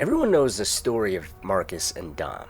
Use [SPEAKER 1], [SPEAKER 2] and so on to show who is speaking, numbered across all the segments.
[SPEAKER 1] Everyone knows the story of Marcus and Dom.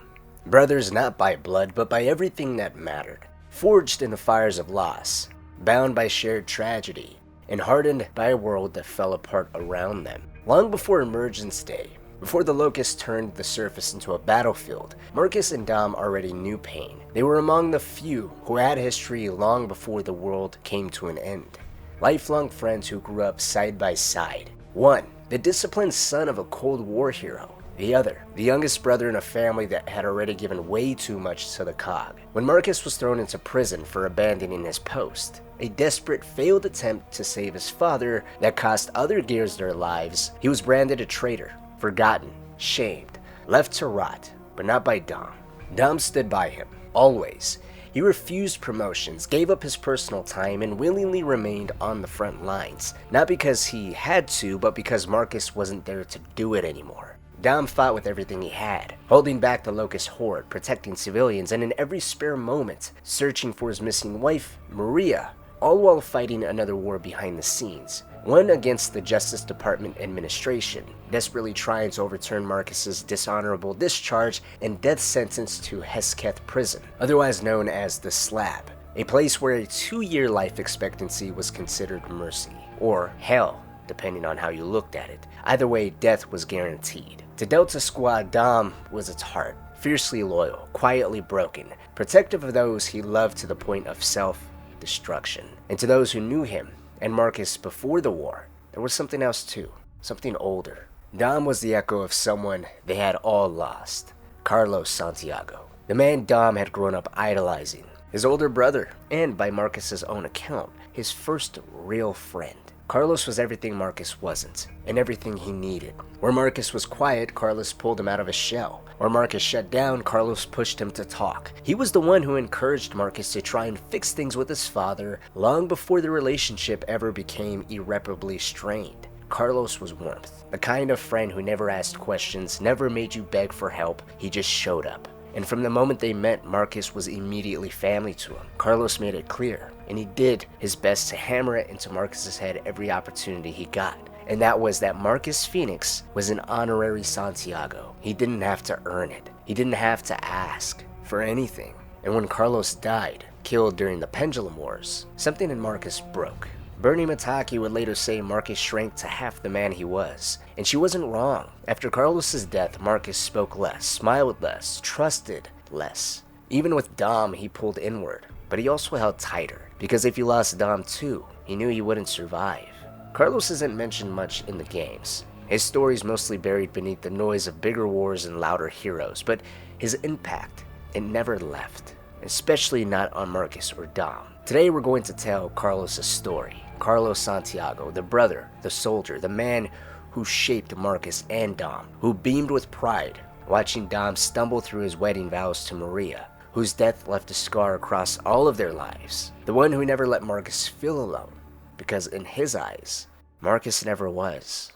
[SPEAKER 1] Brothers not by blood, but by everything that mattered. Forged in the fires of loss, bound by shared tragedy, and hardened by a world that fell apart around them. Long before Emergence Day, before the Locust turned the surface into a battlefield, Marcus and Dom already knew pain. They were among the few who had history long before the world came to an end. Lifelong friends who grew up side by side. One, the disciplined son of a Cold War hero. The other, the youngest brother in a family that had already given way too much to the cog. When Marcus was thrown into prison for abandoning his post, a desperate failed attempt to save his father that cost other gears their lives, he was branded a traitor, forgotten, shamed, left to rot, but not by Dom. Dom stood by him, always. He refused promotions, gave up his personal time, and willingly remained on the front lines. Not because he had to, but because Marcus wasn't there to do it anymore. Dom fought with everything he had, holding back the Locust horde, protecting civilians, and in every spare moment, searching for his missing wife, Maria, all while fighting another war behind the scenes. One against the Justice Department administration, desperately trying to overturn Marcus's dishonorable discharge and death sentence to Hesketh Prison, otherwise known as the Slab, a place where a 2-year life expectancy was considered mercy, or hell, depending on how you looked at it. Either way, death was guaranteed. To Delta Squad, Dom was its heart, fiercely loyal, quietly broken, protective of those he loved to the point of self-destruction. And to those who knew him, and Marcus before the war, there was something else too, something older. Dom was the echo of someone they had all lost, Carlos Santiago, the man Dom had grown up idolizing, his older brother, and by Marcus's own account, his first real friend. Carlos was everything Marcus wasn't, and everything he needed. Where Marcus was quiet, Carlos pulled him out of his shell. Where Marcus shut down, Carlos pushed him to talk. He was the one who encouraged Marcus to try and fix things with his father long before the relationship ever became irreparably strained. Carlos was warmth, the kind of friend who never asked questions, never made you beg for help, he just showed up. And from the moment they met, Marcus was immediately family to him. Carlos made it clear, and he did his best to hammer it into Marcus's head every opportunity he got. And that was that Marcus Fenix was an honorary Santiago. He didn't have to earn it. He didn't have to ask for anything. And when Carlos died, killed during the Pendulum Wars, something in Marcus broke. Bernie Mataki would later say Marcus shrank to half the man he was, and she wasn't wrong. After Carlos's death, Marcus spoke less, smiled less, trusted less. Even with Dom, he pulled inward, but he also held tighter, because if he lost Dom too, he knew he wouldn't survive. Carlos isn't mentioned much in the games. His story's mostly buried beneath the noise of bigger wars and louder heroes, but his impact, it never left, especially not on Marcus or Dom. Today we're going to tell Carlos' story. Carlos Santiago, the brother, the soldier, the man who shaped Marcus and Dom, who beamed with pride watching Dom stumble through his wedding vows to Maria, whose death left a scar across all of their lives, the one who never let Marcus feel alone, because in his eyes, Marcus never was.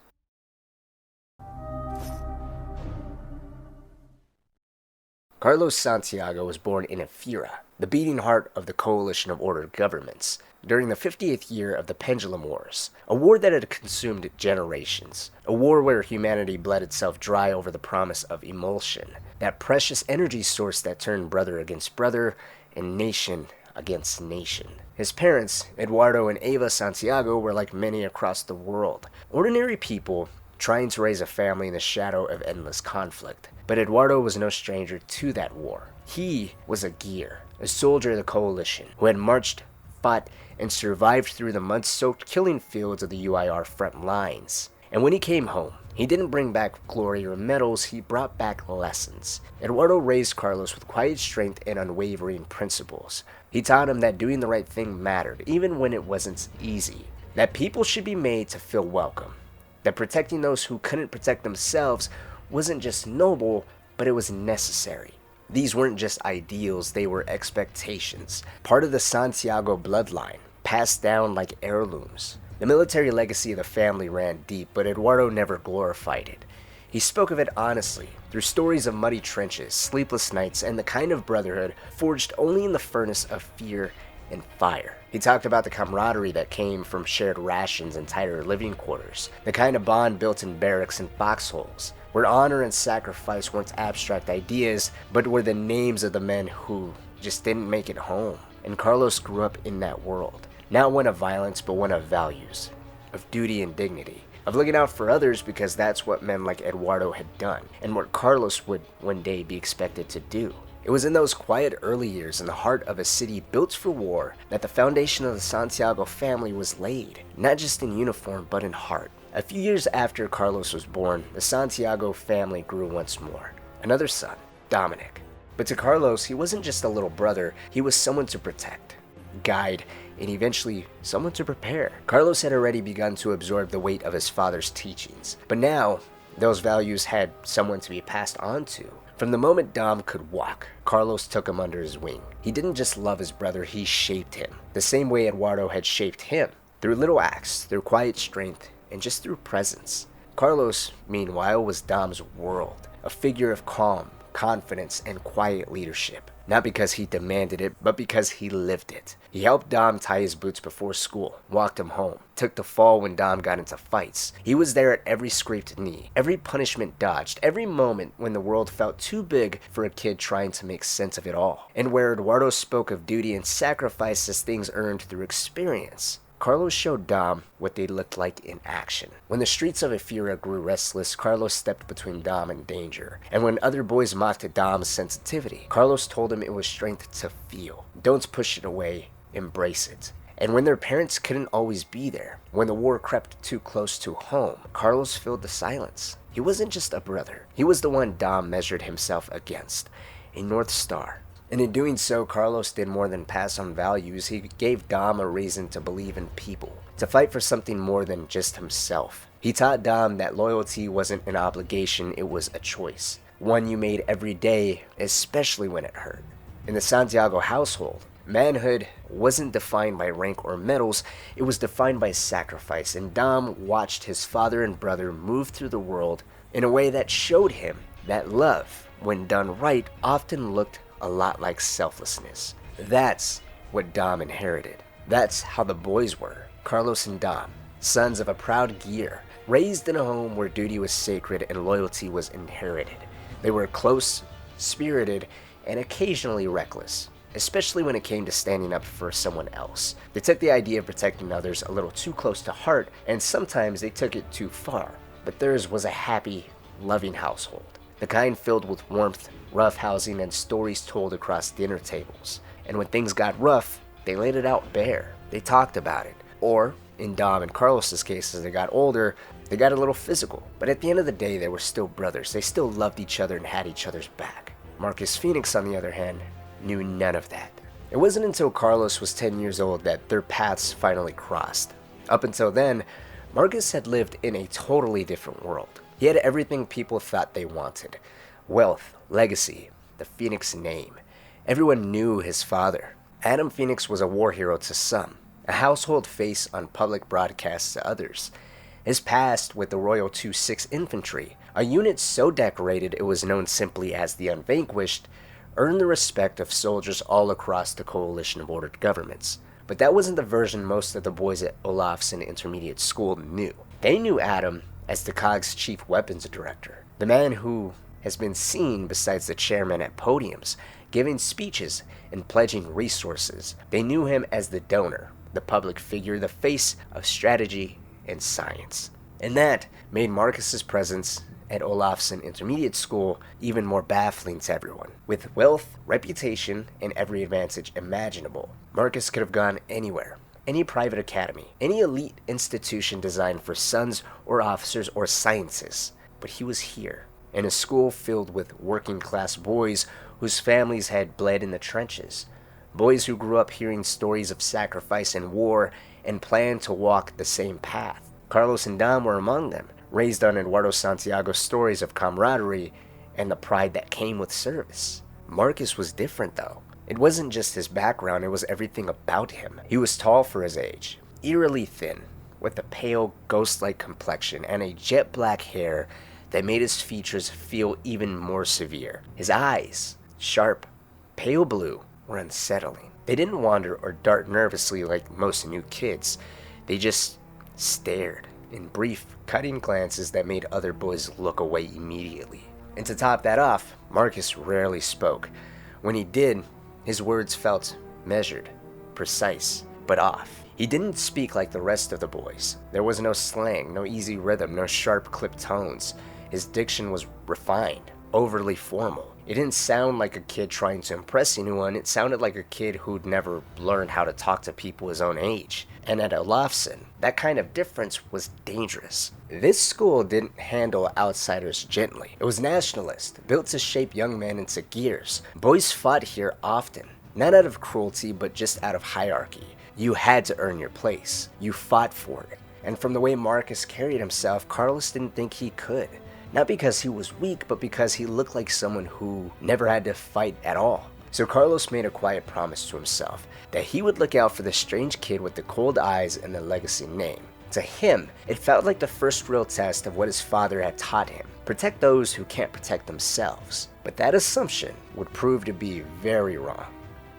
[SPEAKER 1] Carlos Santiago was born in Ephyra, the beating heart of the coalition of ordered governments, during the 50th year of the Pendulum Wars, a war that had consumed generations, a war where humanity bled itself dry over the promise of emulsion, that precious energy source that turned brother against brother and nation against nation. His parents, Eduardo and Eva Santiago, were like many across the world, ordinary people trying to raise a family in the shadow of endless conflict. But Eduardo was no stranger to that war. He was a gear, a soldier of the coalition, who had marched, fought, and survived through the mud-soaked killing fields of the UIR front lines. And when he came home, he didn't bring back glory or medals, he brought back lessons. Eduardo raised Carlos with quiet strength and unwavering principles. He taught him that doing the right thing mattered, even when it wasn't easy. That people should be made to feel welcome. That protecting those who couldn't protect themselves wasn't just noble, but it was necessary. These weren't just ideals, they were expectations, part of the Santiago bloodline, passed down like heirlooms. The military legacy of the family ran deep, but Eduardo never glorified it. He spoke of it honestly, through stories of muddy trenches, sleepless nights, and the kind of brotherhood forged only in the furnace of fear and fire. He talked about the camaraderie that came from shared rations and tighter living quarters, the kind of bond built in barracks and foxholes, where honor and sacrifice weren't abstract ideas, but were the names of the men who just didn't make it home. And Carlos grew up in that world. Not one of violence, but one of values, of duty and dignity, of looking out for others because that's what men like Eduardo had done, and what Carlos would one day be expected to do. It was in those quiet early years in the heart of a city built for war that the foundation of the Santiago family was laid, not just in uniform but in heart. A few years after Carlos was born, the Santiago family grew once more. Another son, Dominic. But to Carlos, he wasn't just a little brother, he was someone to protect, guide, and eventually someone to prepare. Carlos had already begun to absorb the weight of his father's teachings, but now those values had someone to be passed on to. From the moment Dom could walk, Carlos took him under his wing. He didn't just love his brother, he shaped him, the same way Eduardo had shaped him, through little acts, through quiet strength, and just through presence. Carlos, meanwhile, was Dom's world, a figure of calm, confidence, and quiet leadership. Not because he demanded it, but because he lived it. He helped Dom tie his boots before school, walked him home, took the fall when Dom got into fights. He was there at every scraped knee, every punishment dodged, every moment when the world felt too big for a kid trying to make sense of it all. And where Eduardo spoke of duty and sacrifice as things earned through experience, Carlos showed Dom what they looked like in action. When the streets of Efira grew restless, Carlos stepped between Dom and danger. And when other boys mocked Dom's sensitivity, Carlos told him it was strength to feel. Don't push it away, embrace it. And when their parents couldn't always be there, when the war crept too close to home, Carlos filled the silence. He wasn't just a brother. He was the one Dom measured himself against, a North Star. And in doing so, Carlos did more than pass on values. He gave Dom a reason to believe in people, to fight for something more than just himself. He taught Dom that loyalty wasn't an obligation, it was a choice, one you made every day, especially when it hurt. In the Santiago household, manhood wasn't defined by rank or medals, it was defined by sacrifice, and Dom watched his father and brother move through the world in a way that showed him that love, when done right, often looked a lot like selflessness. That's what Dom inherited. That's how the boys were, Carlos and Dom, sons of a proud gear, raised in a home where duty was sacred and loyalty was inherited. They were close, spirited, and occasionally reckless, especially when it came to standing up for someone else. They took the idea of protecting others a little too close to heart, and sometimes they took it too far. But theirs was a happy, loving household, the kind filled with warmth, rough housing, and stories told across dinner tables. And when things got rough, they laid it out bare. They talked about it. Or, in Dom and Carlos's case, as they got older, they got a little physical. But at the end of the day, they were still brothers. They still loved each other and had each other's back. Marcus Fenix, on the other hand, knew none of that. It wasn't until Carlos was 10 years old that their paths finally crossed. Up until then, Marcus had lived in a totally different world. He had everything people thought they wanted. Wealth, legacy, the Fenix name. Everyone knew his father. Adam Fenix was a war hero to some, a household face on public broadcasts to others. His past with the Royal 2-6 Infantry, a unit so decorated it was known simply as the Unvanquished, earned the respect of soldiers all across the coalition of ordered governments. But that wasn't the version most of the boys at Olafsson Intermediate School knew. They knew Adam as the COG's chief weapons director, the man who has been seen besides the chairman at podiums, giving speeches and pledging resources. They knew him as the donor, the public figure, the face of strategy and science. And that made Marcus's presence at Olafsson Intermediate School even more baffling to everyone. With wealth, reputation, and every advantage imaginable, Marcus could have gone anywhere. Any private academy, any elite institution designed for sons or officers or scientists. But he was here, in a school filled with working-class boys whose families had bled in the trenches. Boys who grew up hearing stories of sacrifice and war and planned to walk the same path. Carlos and Dom were among them, raised on Eduardo Santiago's stories of camaraderie and the pride that came with service. Marcus was different, though. It wasn't just his background, it was everything about him. He was tall for his age, eerily thin, with a pale, ghost-like complexion and a jet black hair that made his features feel even more severe. His eyes, sharp, pale blue, were unsettling. They didn't wander or dart nervously like most new kids. They just stared in brief, cutting glances that made other boys look away immediately. And to top that off, Marcus rarely spoke. When he did, his words felt measured, precise, but off. He didn't speak like the rest of the boys. There was no slang, no easy rhythm, no sharp clipped tones. His diction was refined, overly formal. It didn't sound like a kid trying to impress anyone. It sounded like a kid who'd never learned how to talk to people his own age. And at Olafsson, that kind of difference was dangerous. This school didn't handle outsiders gently. It was nationalist, built to shape young men into gears. Boys fought here often, not out of cruelty, but just out of hierarchy. You had to earn your place. You fought for it. And from the way Marcus carried himself, Carlos didn't think he could. Not because he was weak, but because he looked like someone who never had to fight at all. So Carlos made a quiet promise to himself that he would look out for the strange kid with the cold eyes and the legacy name. To him, it felt like the first real test of what his father had taught him. Protect those who can't protect themselves. But that assumption would prove to be very wrong.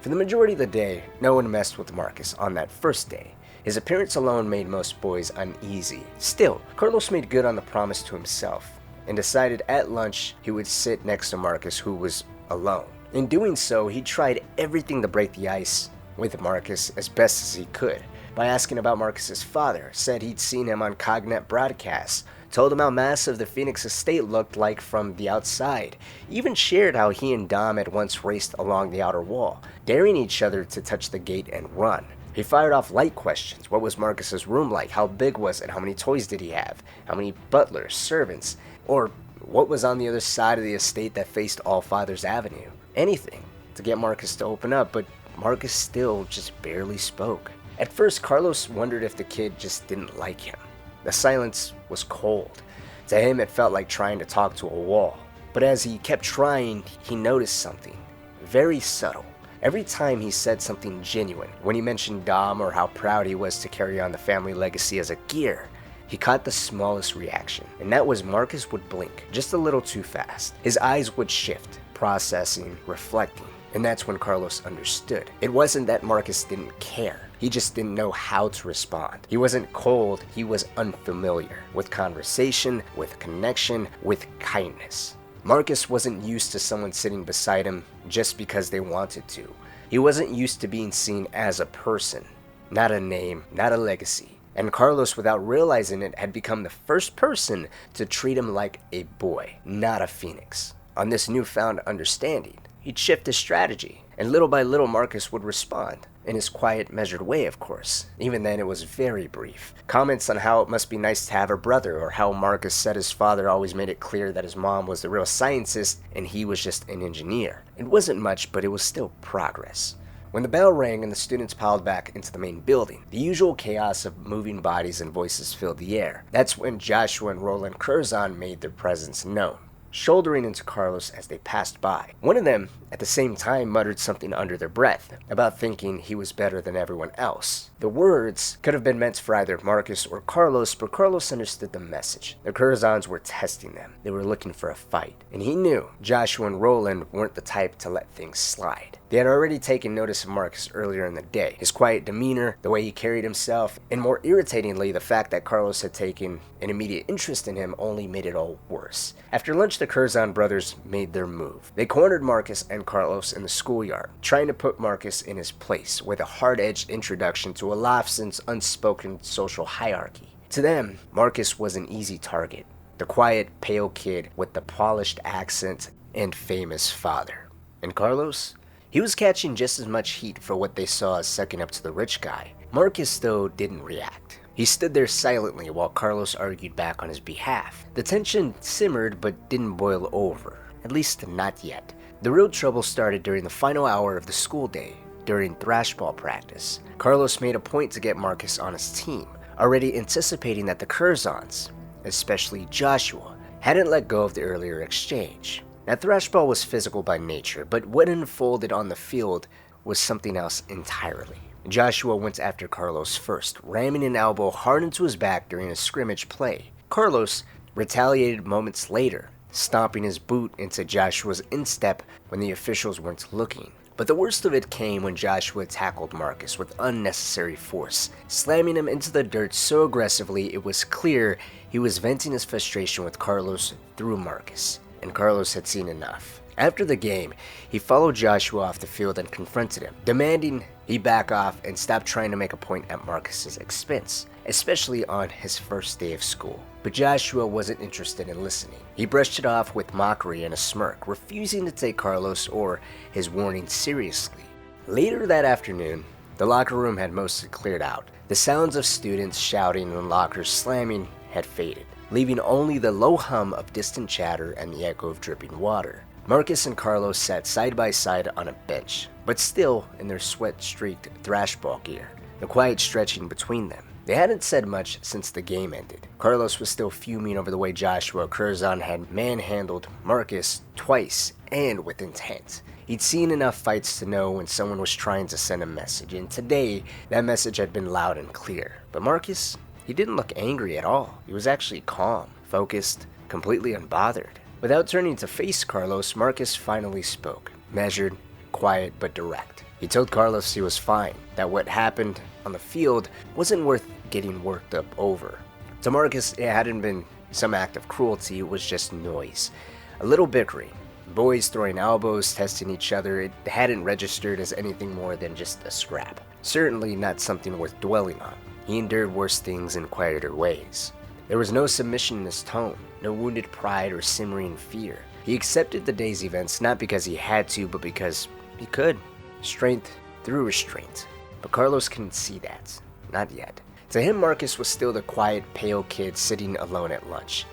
[SPEAKER 1] For the majority of the day, no one messed with Marcus on that first day. His appearance alone made most boys uneasy. Still, Carlos made good on the promise to himself and decided at lunch he would sit next to Marcus, who was alone. In doing so, he tried everything to break the ice with Marcus as best as he could. By asking about Marcus's father, said he'd seen him on Cognet broadcasts, told him how massive the Phoenix estate looked like from the outside, even shared how he and Dom had once raced along the outer wall, daring each other to touch the gate and run. He fired off light questions. What was Marcus's room like? How big was it? How many toys did he have? How many butlers, servants? Or what was on the other side of the estate that faced Allfather's Avenue? Anything to get Marcus to open up, but Marcus still just barely spoke. At first, Carlos wondered if the kid just didn't like him. The silence was cold. To him, it felt like trying to talk to a wall. But as he kept trying, he noticed something very subtle. Every time he said something genuine, when he mentioned Dom or how proud he was to carry on the family legacy as a gear, he caught the smallest reaction, and that was Marcus would blink just a little too fast. His eyes would shift, processing, reflecting, and that's when Carlos understood. It wasn't that Marcus didn't care. He just didn't know how to respond. He wasn't cold, he was unfamiliar with conversation, with connection, with kindness. Marcus wasn't used to someone sitting beside him just because they wanted to. He wasn't used to being seen as a person, not a name, not a legacy. And Carlos, without realizing it, had become the first person to treat him like a boy, not a phoenix. On this newfound understanding, he'd shift his strategy, and little by little Marcus would respond, in his quiet, measured way, of course. Even then, it was very brief. Comments on how it must be nice to have a brother, or how Marcus said his father always made it clear that his mom was the real scientist and he was just an engineer. It wasn't much, but it was still progress. When the bell rang and the students piled back into the main building, the usual chaos of moving bodies and voices filled the air. That's when Joshua and Roland Curzon made their presence known, shouldering into Carlos as they passed by. One of them, at the same time, muttered something under their breath about thinking he was better than everyone else. The words could have been meant for either Marcus or Carlos, but Carlos understood the message. The Curzons were testing them. They were looking for a fight, and he knew Joshua and Roland weren't the type to let things slide. They had already taken notice of Marcus earlier in the day. His quiet demeanor, the way he carried himself, and more irritatingly, the fact that Carlos had taken an immediate interest in him only made it all worse. After lunch, the Curzon brothers made their move. They cornered Marcus and Carlos in the schoolyard, trying to put Marcus in his place with a hard-edged introduction to Olafsson's unspoken social hierarchy. To them, Marcus was an easy target, the quiet, pale kid with the polished accent and famous father. And Carlos? He was catching just as much heat for what they saw as sucking up to the rich guy. Marcus, though, didn't react. He stood there silently while Carlos argued back on his behalf. The tension simmered but didn't boil over, at least not yet. The real trouble started during the final hour of the school day, during thrashball practice. Carlos made a point to get Marcus on his team, already anticipating that the Curzons, especially Joshua, hadn't let go of the earlier exchange. Now, thrashball was physical by nature, but what unfolded on the field was something else entirely. Joshua went after Carlos first, ramming an elbow hard into his back during a scrimmage play. Carlos retaliated moments later, stomping his boot into Joshua's instep when the officials weren't looking. But the worst of it came when Joshua tackled Marcus with unnecessary force, slamming him into the dirt so aggressively it was clear he was venting his frustration with Carlos through Marcus, and Carlos had seen enough. After the game, he followed Joshua off the field and confronted him, demanding he back off and stop trying to make a point at Marcus's expense, especially on his first day of school. But Joshua wasn't interested in listening. He brushed it off with mockery and a smirk, refusing to take Carlos or his warning seriously. Later that afternoon, the locker room had mostly cleared out. The sounds of students shouting and lockers slamming had faded, leaving only the low hum of distant chatter and the echo of dripping water. Marcus and Carlos sat side by side on a bench, but still in their sweat-streaked thrashball gear, the quiet stretching between them. They hadn't said much since the game ended. Carlos was still fuming over the way Joshua Curzon had manhandled Marcus twice and with intent. He'd seen enough fights to know when someone was trying to send a message, and today that message had been loud and clear. But Marcus, he didn't look angry at all. He was actually calm, focused, completely unbothered. Without turning to face Carlos, Marcus finally spoke, measured, quiet, but direct. He told Carlos he was fine, that what happened on the field wasn't worth getting worked up over. To Marcus, it hadn't been some act of cruelty, it was just noise. A little bickering, boys throwing elbows, testing each other. It hadn't registered as anything more than just a scrap. Certainly not something worth dwelling on. He endured worse things in quieter ways. There was no submission in his tone, no wounded pride or simmering fear. He accepted the day's events not because he had to, but because he could. Strength through restraint. But Carlos couldn't see that. Not yet. To him, Marcus was still the quiet, pale kid sitting alone at lunch.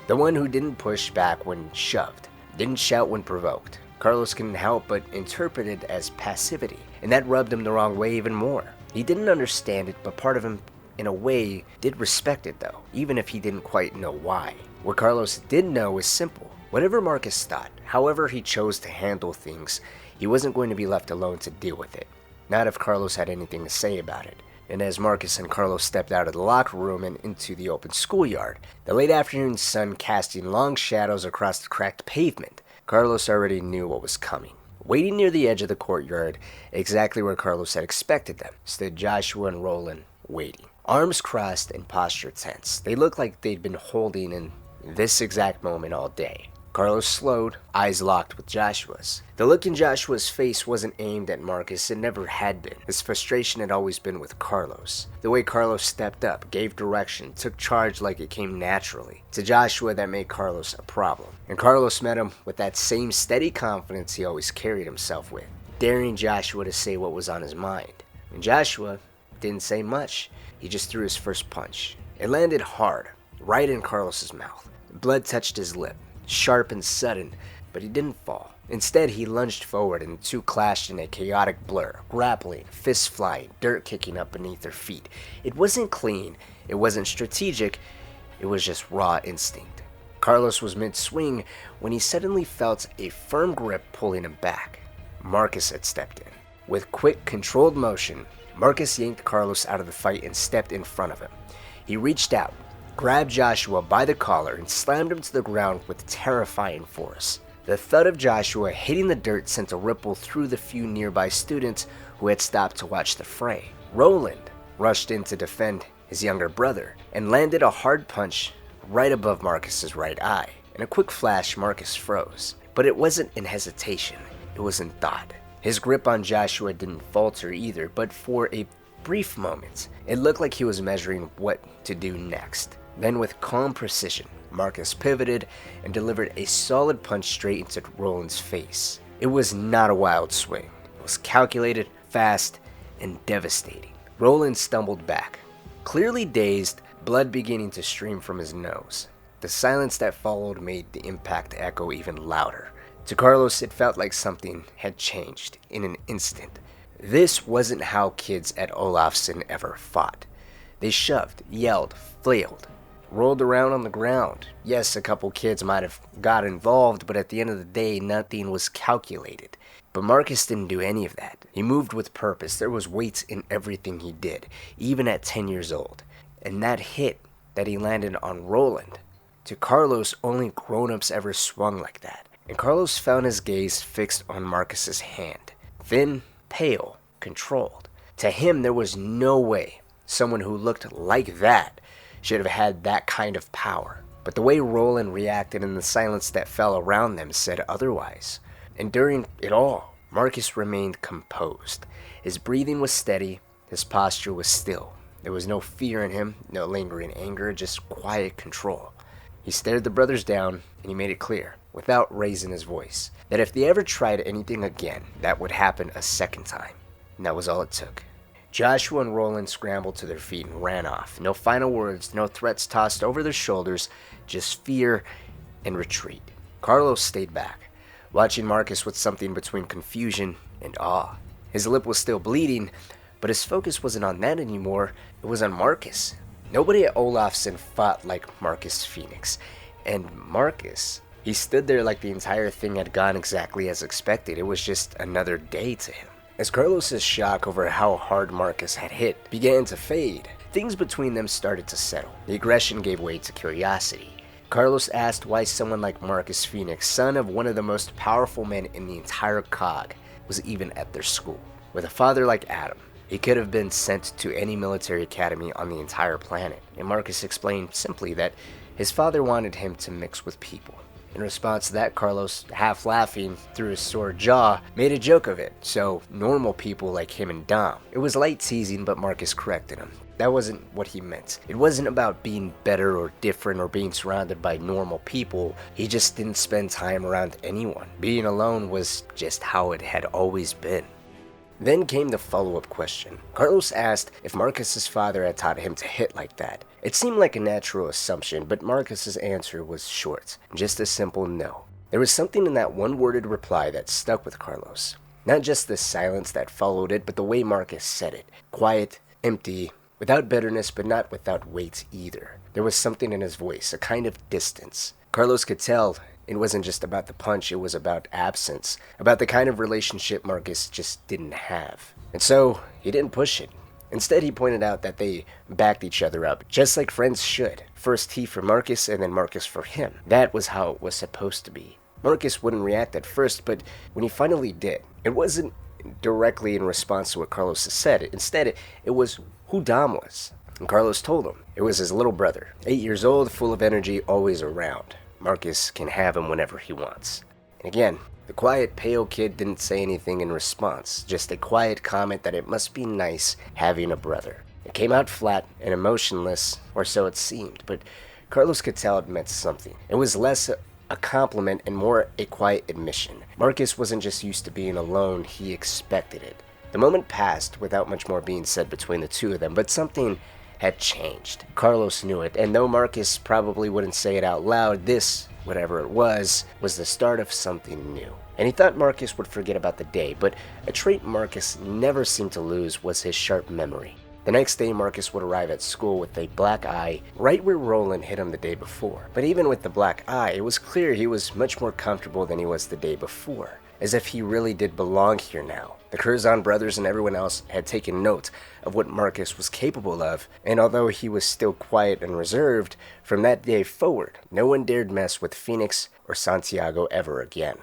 [SPEAKER 1] The one who didn't push back when shoved, didn't shout when provoked. Carlos couldn't help but interpret it as passivity, and that rubbed him the wrong way even more. He didn't understand it, but part of him, in a way, did respect it though, even if he didn't quite know why. What Carlos did know was simple. Whatever Marcus thought, however he chose to handle things, he wasn't going to be left alone to deal with it. Not if Carlos had anything to say about it. And as Marcus and Carlos stepped out of the locker room and into the open schoolyard, the late afternoon sun casting long shadows across the cracked pavement, Carlos already knew what was coming. Waiting near the edge of the courtyard, exactly where Carlos had expected them, stood Joshua and Roland, waiting. Arms crossed and posture tense. They looked like they'd been holding in this exact moment all day. Carlos slowed, eyes locked with Joshua's. The look in Joshua's face wasn't aimed at Marcus, it never had been. His frustration had always been with Carlos. The way Carlos stepped up, gave direction, took charge like it came naturally. To Joshua, that made Carlos a problem. And Carlos met him with that same steady confidence he always carried himself with, daring Joshua to say what was on his mind. And Joshua didn't say much. He just threw his first punch. It landed hard, right in Carlos's mouth. Blood touched his lip. Sharp and sudden, but he didn't fall. Instead, he lunged forward and the two clashed in a chaotic blur, grappling, fists flying, dirt kicking up beneath their feet. It wasn't clean, it wasn't strategic, it was just raw instinct. Carlos was mid-swing when he suddenly felt a firm grip pulling him back. Marcus had stepped in. With quick, controlled motion, Marcus yanked Carlos out of the fight and stepped in front of him. He reached out, grabbed Joshua by the collar and slammed him to the ground with terrifying force. The thud of Joshua hitting the dirt sent a ripple through the few nearby students who had stopped to watch the fray. Roland rushed in to defend his younger brother and landed a hard punch right above Marcus's right eye. In a quick flash, Marcus froze. But it wasn't in hesitation, it was in thought. His grip on Joshua didn't falter either, but for a brief moment, it looked like he was measuring what to do next. Then with calm precision, Marcus pivoted and delivered a solid punch straight into Roland's face. It was not a wild swing. It was calculated, fast, and devastating. Roland stumbled back, clearly dazed, blood beginning to stream from his nose. The silence that followed made the impact echo even louder. To Carlos, it felt like something had changed in an instant. This wasn't how kids at Olafsson ever fought. They shoved, yelled, flailed, rolled around on the ground. Yes, a couple kids might have got involved, but at the end of the day, nothing was calculated. But Marcus didn't do any of that. He moved with purpose. There was weight in everything he did, even at 10 years old. And that hit that he landed on Roland, to Carlos, only grown-ups ever swung like that. And Carlos found his gaze fixed on Marcus's hand. Thin, pale, controlled. To him, there was no way someone who looked like that should have had that kind of power. But the way Roland reacted and the silence that fell around them said otherwise. And during it all, Marcus remained composed. His breathing was steady, his posture was still. There was no fear in him, no lingering anger, just quiet control. He stared the brothers down, and he made it clear, without raising his voice, that if they ever tried anything again, that would happen a second time. And that was all it took. Joshua and Roland scrambled to their feet and ran off. No final words, no threats tossed over their shoulders, just fear and retreat. Carlos stayed back, watching Marcus with something between confusion and awe. His lip was still bleeding, but his focus wasn't on that anymore. It was on Marcus. Nobody at Olafsson fought like Marcus Fenix. And Marcus, he stood there like the entire thing had gone exactly as expected. It was just another day to him. As Carlos's shock over how hard Marcus had hit began to fade, things between them started to settle. The aggression gave way to curiosity. Carlos asked why someone like Marcus Fenix, son of one of the most powerful men in the entire COG, was even at their school. With a father like Adam, he could have been sent to any military academy on the entire planet, and Marcus explained simply that his father wanted him to mix with people. In response to that, Carlos, half laughing through his sore jaw, made a joke of it, so normal people like him and Dom. It was light teasing, but Marcus corrected him. That wasn't what he meant. It wasn't about being better or different or being surrounded by normal people. He just didn't spend time around anyone. Being alone was just how it had always been. Then came the follow-up question. Carlos asked if Marcus's father had taught him to hit like that. It seemed like a natural assumption, but Marcus's answer was short, just a simple no. There was something in that one-worded reply that stuck with Carlos. Not just the silence that followed it, but the way Marcus said it. Quiet, empty, without bitterness, but not without weight either. There was something in his voice, a kind of distance. Carlos could tell it wasn't just about the punch, it was about absence, about the kind of relationship Marcus just didn't have. And so, he didn't push it. Instead, he pointed out that they backed each other up, just like friends should. First he for Marcus, and then Marcus for him. That was how it was supposed to be. Marcus wouldn't react at first, but when he finally did, it wasn't directly in response to what Carlos had said. Instead, it was who Dom was. And Carlos told him. It was his little brother, 8 years old, full of energy, always around. Marcus can have him whenever he wants. And again, the quiet, pale kid didn't say anything in response, just a quiet comment that it must be nice having a brother. It came out flat and emotionless, or so it seemed, but Carlos could tell it meant something. It was less a compliment and more a quiet admission. Marcus wasn't just used to being alone, he expected it. The moment passed without much more being said between the two of them, but something had changed. Carlos knew it, and though Marcus probably wouldn't say it out loud, this, whatever it was the start of something new. And he thought Marcus would forget about the day, but a trait Marcus never seemed to lose was his sharp memory. The next day, Marcus would arrive at school with a black eye, right where Roland hit him the day before. But even with the black eye, it was clear he was much more comfortable than he was the day before, as if he really did belong here now. The Curzon brothers and everyone else had taken note of what Marcus was capable of, and although he was still quiet and reserved, from that day forward, no one dared mess with Fenix or Santiago ever again.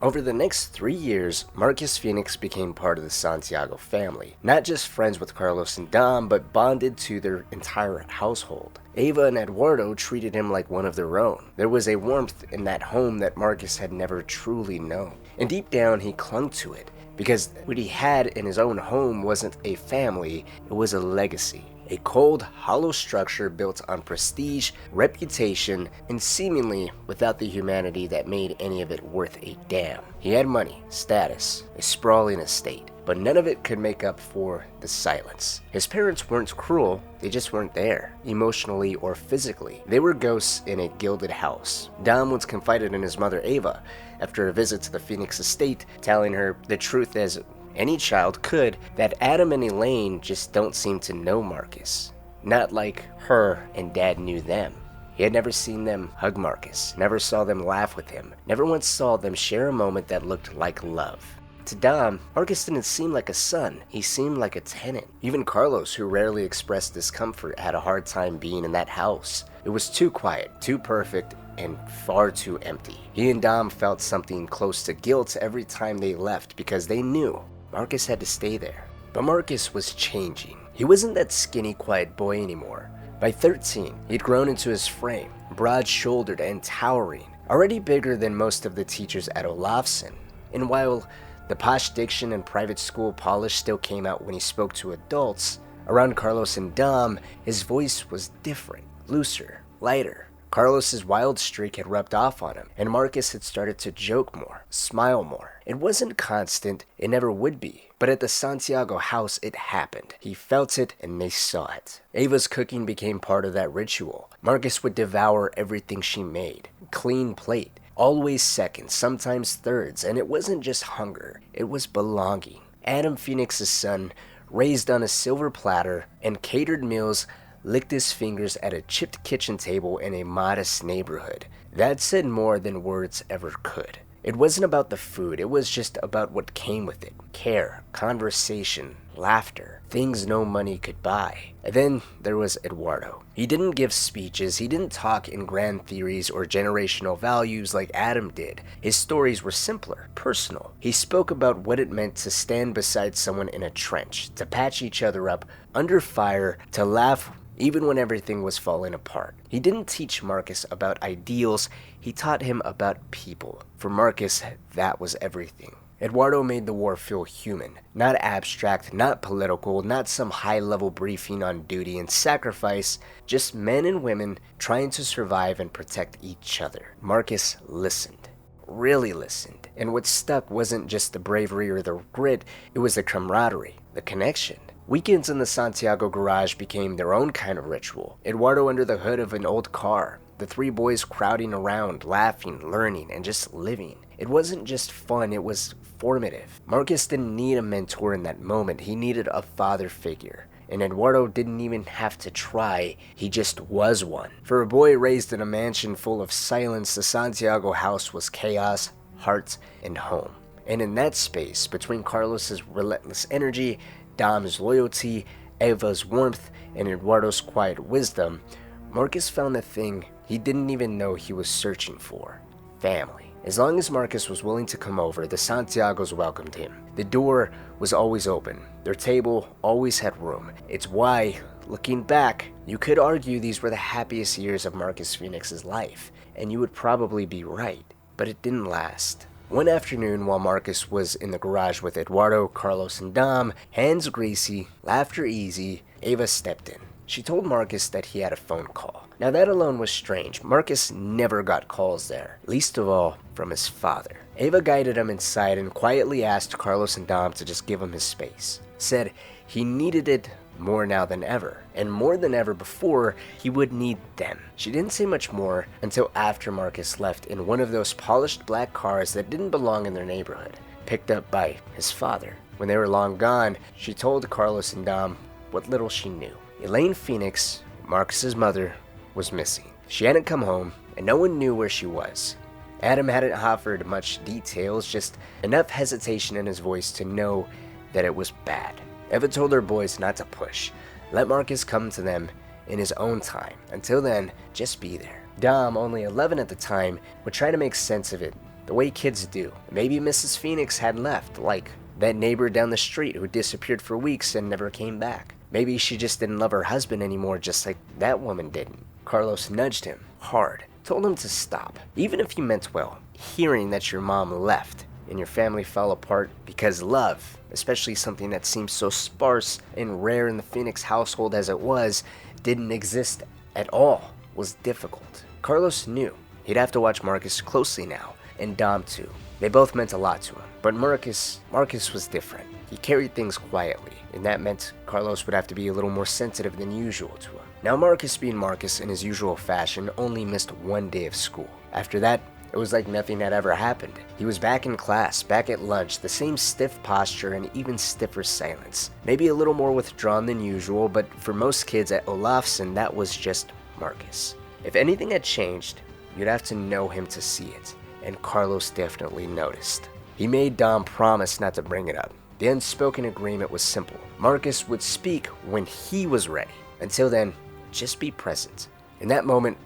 [SPEAKER 1] Over the next 3 years, Marcus Fenix became part of the Santiago family. Not just friends with Carlos and Dom, but bonded to their entire household. Ava and Eduardo treated him like one of their own. There was a warmth in that home that Marcus had never truly known. And deep down, he clung to it, because what he had in his own home wasn't a family, it was a legacy. A cold, hollow structure built on prestige, reputation, and seemingly without the humanity that made any of it worth a damn. He had money, status, a sprawling estate, but none of it could make up for the silence. His parents weren't cruel, they just weren't there, emotionally or physically. They were ghosts in a gilded house. Dom once confided in his mother Ava, after a visit to the Phoenix estate, telling her the truth as any child could, that Adam and Elaine just don't seem to know Marcus. Not like her and Dad knew them. He had never seen them hug Marcus, never saw them laugh with him, never once saw them share a moment that looked like love. To Dom, Marcus didn't seem like a son, he seemed like a tenant. Even Carlos, who rarely expressed discomfort, had a hard time being in that house. It was too quiet, too perfect, and far too empty. He and Dom felt something close to guilt every time they left because they knew Marcus had to stay there. But Marcus was changing. He wasn't that skinny, quiet boy anymore. By 13, he'd grown into his frame, broad-shouldered and towering, already bigger than most of the teachers at Olafsson. And while the posh diction and private school polish still came out when he spoke to adults, around Carlos and Dom, his voice was different, looser, lighter. Carlos's wild streak had rubbed off on him, and Marcus had started to joke more, smile more. It wasn't constant, it never would be, but at the Santiago house it happened. He felt it and they saw it. Ava's cooking became part of that ritual. Marcus would devour everything she made. Clean plate, always seconds, sometimes thirds, and it wasn't just hunger, it was belonging. Adam Fenix's son, raised on a silver platter and catered meals, licked his fingers at a chipped kitchen table in a modest neighborhood. That said more than words ever could. It wasn't about the food, it was just about what came with it. Care, conversation, laughter, things no money could buy. And then there was Eduardo. He didn't give speeches, he didn't talk in grand theories or generational values like Adam did. His stories were simpler, personal. He spoke about what it meant to stand beside someone in a trench, to patch each other up under fire, to laugh even when everything was falling apart. He didn't teach Marcus about ideals, he taught him about people. For Marcus, that was everything. Eduardo made the war feel human, not abstract, not political, not some high-level briefing on duty and sacrifice, just men and women trying to survive and protect each other. Marcus listened, really listened, and what stuck wasn't just the bravery or the grit, it was the camaraderie, the connection. Weekends in the Santiago garage became their own kind of ritual. Eduardo under the hood of an old car, the three boys crowding around, laughing, learning, and just living. It wasn't just fun, it was formative. Marcus didn't need a mentor in that moment, he needed a father figure. And Eduardo didn't even have to try, he just was one. For a boy raised in a mansion full of silence, the Santiago house was chaos, heart, and home. And in that space, between Carlos's relentless energy, Dom's loyalty, Ava's warmth, and Eduardo's quiet wisdom, Marcus found the thing he didn't even know he was searching for: family. As long as Marcus was willing to come over, the Santiagos welcomed him. The door was always open. Their table always had room. It's why, looking back, you could argue these were the happiest years of Marcus Fenix's life, and you would probably be right, but it didn't last. One afternoon, while Marcus was in the garage with Eduardo, Carlos, and Dom, hands greasy, laughter easy, Ava stepped in. She told Marcus that he had a phone call. Now that alone was strange. Marcus never got calls there, least of all from his father. Ava guided him inside and quietly asked Carlos and Dom to just give him his space. Said he needed it more now than ever, and more than ever before, he would need them. She didn't say much more until after Marcus left in one of those polished black cars that didn't belong in their neighborhood, picked up by his father. When they were long gone, she told Carlos and Dom what little she knew. Elaine Fenix, Marcus's mother, was missing. She hadn't come home, and no one knew where she was. Adam hadn't offered much details, just enough hesitation in his voice to know that it was bad. Eva told her boys not to push. Let Marcus come to them in his own time. Until then, just be there. Dom, only 11 at the time, would try to make sense of it, the way kids do. Maybe Mrs. Fenix had left, like that neighbor down the street who disappeared for weeks and never came back. Maybe she just didn't love her husband anymore, just like that woman didn't. Carlos nudged him hard, told him to stop. Even if he meant well, hearing that your mom left and your family fell apart because love, especially something that seems so sparse and rare in the Fenix household as it was, didn't exist at all, was difficult. Carlos knew he'd have to watch Marcus closely now, and Dom too. They both meant a lot to him, but Marcus was different. He carried things quietly, and that meant Carlos would have to be a little more sensitive than usual to him. Now Marcus, being Marcus in his usual fashion, only missed one day of school. After that, it was like nothing had ever happened. He was back in class, back at lunch, the same stiff posture and even stiffer silence. Maybe a little more withdrawn than usual, but for most kids at Olafsson, that was just Marcus. If anything had changed, you'd have to know him to see it, and Carlos definitely noticed. He made Dom promise not to bring it up. The unspoken agreement was simple. Marcus would speak when he was ready. Until then, just be present. And that moment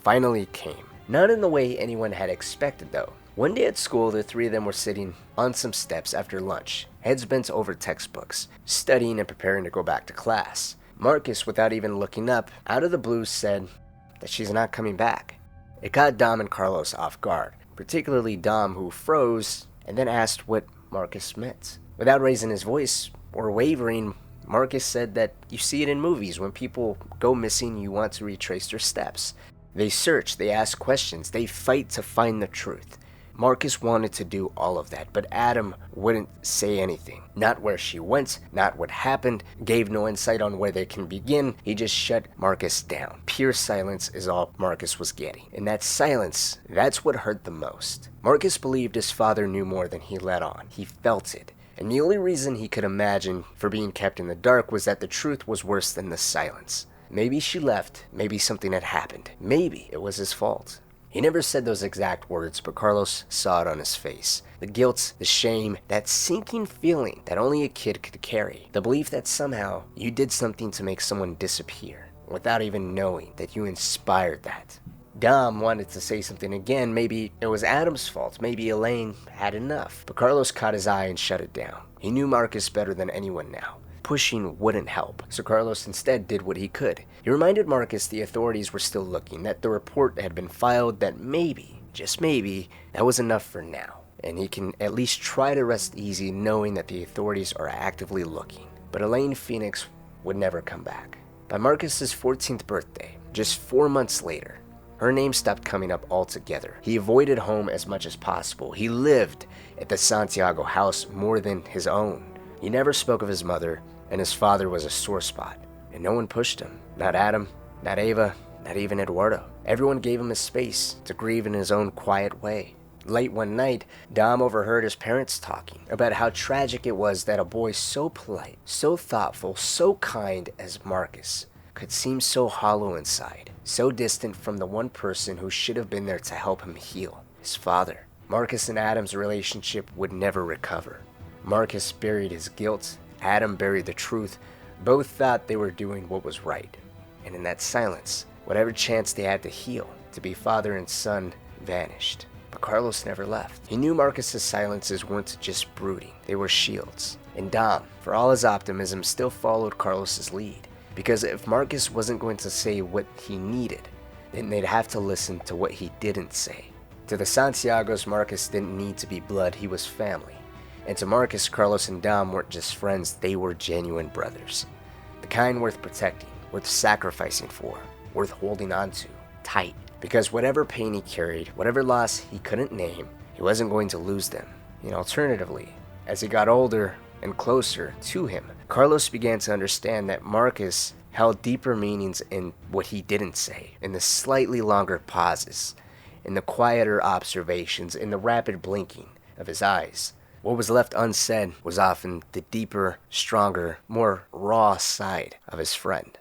[SPEAKER 1] finally came. Not in the way anyone had expected, though. One day at school, the three of them were sitting on some steps after lunch, heads bent over textbooks, studying and preparing to go back to class. Marcus, without even looking up, out of the blue said that she's not coming back. It caught Dom and Carlos off guard, particularly Dom, who froze and then asked what Marcus meant. Without raising his voice or wavering, Marcus said that you see it in movies. When people go missing, you want to retrace their steps. They search, they ask questions, they fight to find the truth. Marcus wanted to do all of that, but Adam wouldn't say anything. Not where she went, not what happened, gave no insight on where they can begin. He just shut Marcus down. Pure silence is all Marcus was getting. And that silence, that's what hurt the most. Marcus believed his father knew more than he let on. He felt it. And the only reason he could imagine for being kept in the dark was that the truth was worse than the silence. Maybe she left, maybe something had happened, maybe it was his fault. He never said those exact words, but Carlos saw it on his face. The guilt, the shame, that sinking feeling that only a kid could carry. The belief that somehow you did something to make someone disappear, without even knowing that you inspired that. Dom wanted to say something again. Maybe it was Adam's fault. Maybe Elaine had enough. But Carlos caught his eye and shut it down. He knew Marcus better than anyone now. Pushing wouldn't help, so Carlos instead did what he could. He reminded Marcus the authorities were still looking, that the report had been filed, that maybe, just maybe, that was enough for now. And he can at least try to rest easy knowing that the authorities are actively looking. But Elaine Fenix would never come back. By Marcus's 14th birthday, just 4 months later, her name stopped coming up altogether. He avoided home as much as possible. He lived at the Santiago house more than his own. He never spoke of his mother, and his father was a sore spot. And no one pushed him. Not Adam, not Ava, not even Eduardo. Everyone gave him his space to grieve in his own quiet way. Late one night, Dom overheard his parents talking about how tragic it was that a boy so polite, so thoughtful, so kind as Marcus could seem so hollow inside, so distant from the one person who should have been there to help him heal, his father. Marcus and Adam's relationship would never recover. Marcus buried his guilt, Adam buried the truth. Both thought they were doing what was right. And in that silence, whatever chance they had to heal, to be father and son, vanished. But Carlos never left. He knew Marcus's silences weren't just brooding, they were shields. And Dom, for all his optimism, still followed Carlos's lead. Because if Marcus wasn't going to say what he needed, then they'd have to listen to what he didn't say. To the Santiagos, Marcus didn't need to be blood, he was family. And to Marcus, Carlos and Dom weren't just friends, they were genuine brothers. The kind worth protecting, worth sacrificing for, worth holding on to, tight. Because whatever pain he carried, whatever loss he couldn't name, he wasn't going to lose them. And alternatively, as he got older and closer to him, Carlos began to understand that Marcus held deeper meanings in what he didn't say, in the slightly longer pauses, in the quieter observations, in the rapid blinking of his eyes. What was left unsaid was often the deeper, stronger, more raw side of his friend.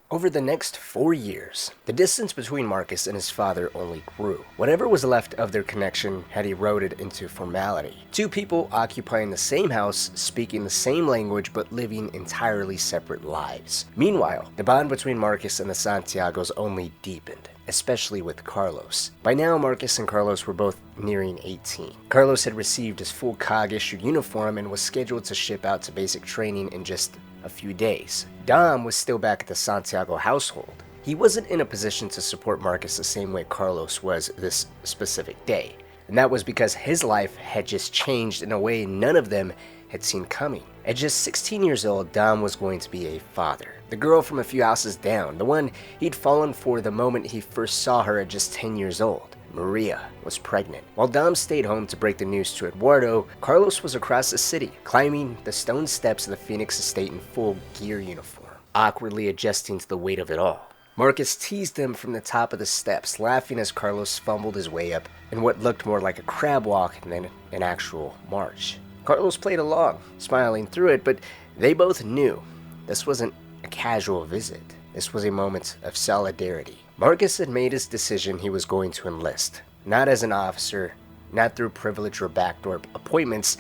[SPEAKER 1] Over the next 4 years, the distance between Marcus and his father only grew. Whatever was left of their connection had eroded into formality. Two people occupying the same house, speaking the same language, but living entirely separate lives. Meanwhile, the bond between Marcus and the Santiagos only deepened, especially with Carlos. By now, Marcus and Carlos were both nearing 18. Carlos had received his full COG-issued uniform and was scheduled to ship out to basic training in just a few days. Dom was still back at the Santiago household. He wasn't in a position to support Marcus the same way Carlos was this specific day, and that was because his life had just changed in a way none of them had seen coming. At just 16 years old, Dom was going to be a father. The girl from a few houses down, the one he'd fallen for the moment he first saw her at just 10 years old. Maria was pregnant. While Dom stayed home to break the news to Eduardo, Carlos was across the city, climbing the stone steps of the Phoenix estate in full gear uniform, awkwardly adjusting to the weight of it all. Marcus teased him from the top of the steps, laughing as Carlos fumbled his way up in what looked more like a crab walk than an actual march. Carlos played along, smiling through it, but they both knew this wasn't a casual visit. This was a moment of solidarity. Marcus had made his decision he was going to enlist, not as an officer, not through privilege or backdoor appointments,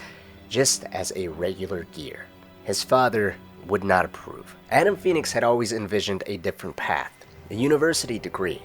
[SPEAKER 1] just as a regular gear. His father would not approve. Adam Fenix had always envisioned a different path, a university degree,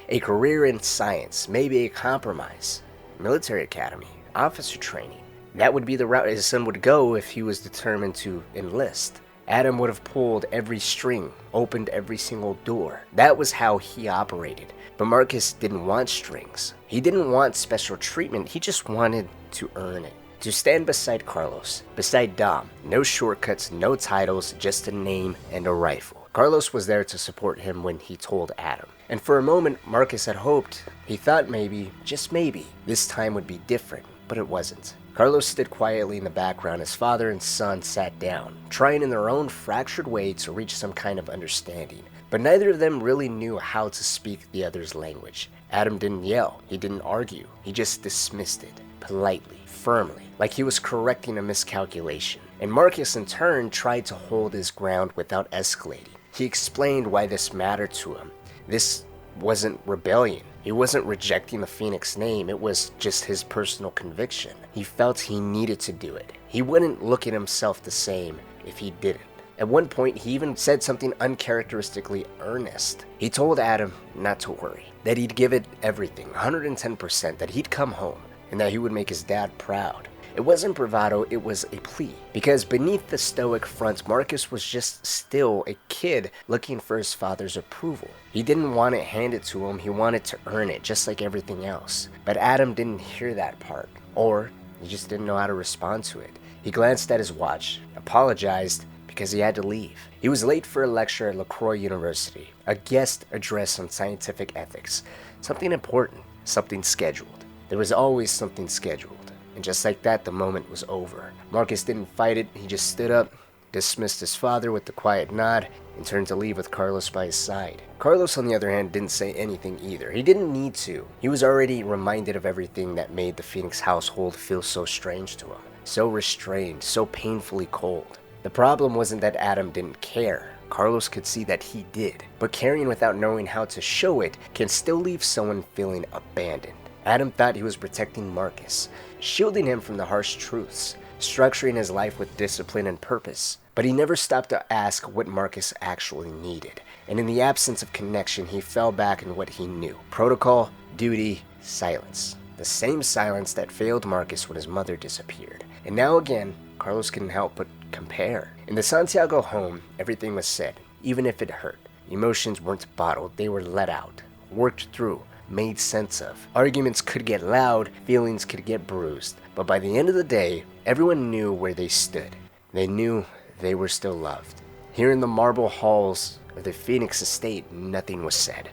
[SPEAKER 1] a career in science, maybe a compromise, military academy, officer training. That would be the route his son would go if he was determined to enlist. Adam would have pulled every string, opened every single door. That was how he operated. But Marcus didn't want strings. He didn't want special treatment, he just wanted to earn it. To stand beside Carlos, beside Dom. No shortcuts, no titles, just a name and a rifle. Carlos was there to support him when he told Adam. And for a moment, Marcus had hoped, he thought maybe, just maybe, this time would be different, but it wasn't. Carlos stood quietly in the background as father and son sat down, trying in their own fractured way to reach some kind of understanding. But neither of them really knew how to speak the other's language. Adam didn't yell, he didn't argue, he just dismissed it, politely, firmly, like he was correcting a miscalculation. And Marcus in turn tried to hold his ground without escalating. He explained why this mattered to him. This wasn't rebellion. He wasn't rejecting the Phoenix name, it was just his personal conviction. He felt he needed to do it. He wouldn't look at himself the same if he didn't. At one point, he even said something uncharacteristically earnest. He told Adam not to worry, that he'd give it everything, 110%, that he'd come home, and that he would make his dad proud. It wasn't bravado, it was a plea. Because beneath the stoic front, Marcus was just still a kid looking for his father's approval. He didn't want it handed to him, he wanted to earn it, just like everything else. But Adam didn't hear that part, or he just didn't know how to respond to it. He glanced at his watch, apologized, because he had to leave. He was late for a lecture at LaCroix University, a guest address on scientific ethics. Something important, something scheduled. There was always something scheduled. And just like that, the moment was over. Marcus didn't fight it, he just stood up, dismissed his father with a quiet nod, and turned to leave with Carlos by his side. Carlos, on the other hand, didn't say anything either. He didn't need to. He was already reminded of everything that made the Phoenix household feel so strange to him. So restrained, so painfully cold. The problem wasn't that Adam didn't care. Carlos could see that he did. But caring without knowing how to show it can still leave someone feeling abandoned. Adam thought he was protecting Marcus, shielding him from the harsh truths, structuring his life with discipline and purpose. But he never stopped to ask what Marcus actually needed. And in the absence of connection, he fell back on what he knew. Protocol, duty, silence. The same silence that failed Marcus when his mother disappeared. And now again, Carlos couldn't help but compare. In the Santiago home, everything was said, even if it hurt. Emotions weren't bottled, they were let out, worked through, made sense of. Arguments could get loud, feelings could get bruised, but by the end of the day, everyone knew where they stood. They knew they were still loved. Here in the marble halls of the Phoenix estate, nothing was said.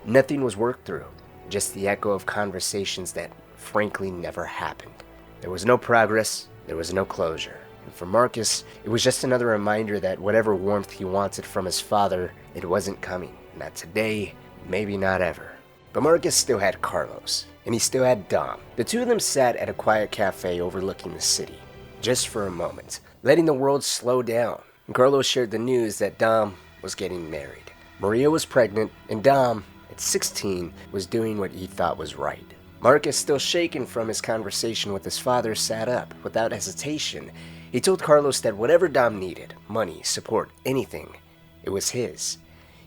[SPEAKER 1] Nothing was worked through, just the echo of conversations that frankly never happened. There was no progress, there was no closure. And for Marcus, it was just another reminder that whatever warmth he wanted from his father, it wasn't coming. Not today, maybe not ever. But Marcus still had Carlos, and he still had Dom. The two of them sat at a quiet cafe overlooking the city, just for a moment, letting the world slow down. And Carlos shared the news that Dom was getting married. Maria was pregnant, and Dom, at 16, was doing what he thought was right. Marcus, still shaken from his conversation with his father, sat up without hesitation. He told Carlos that whatever Dom needed, money, support, anything, it was his.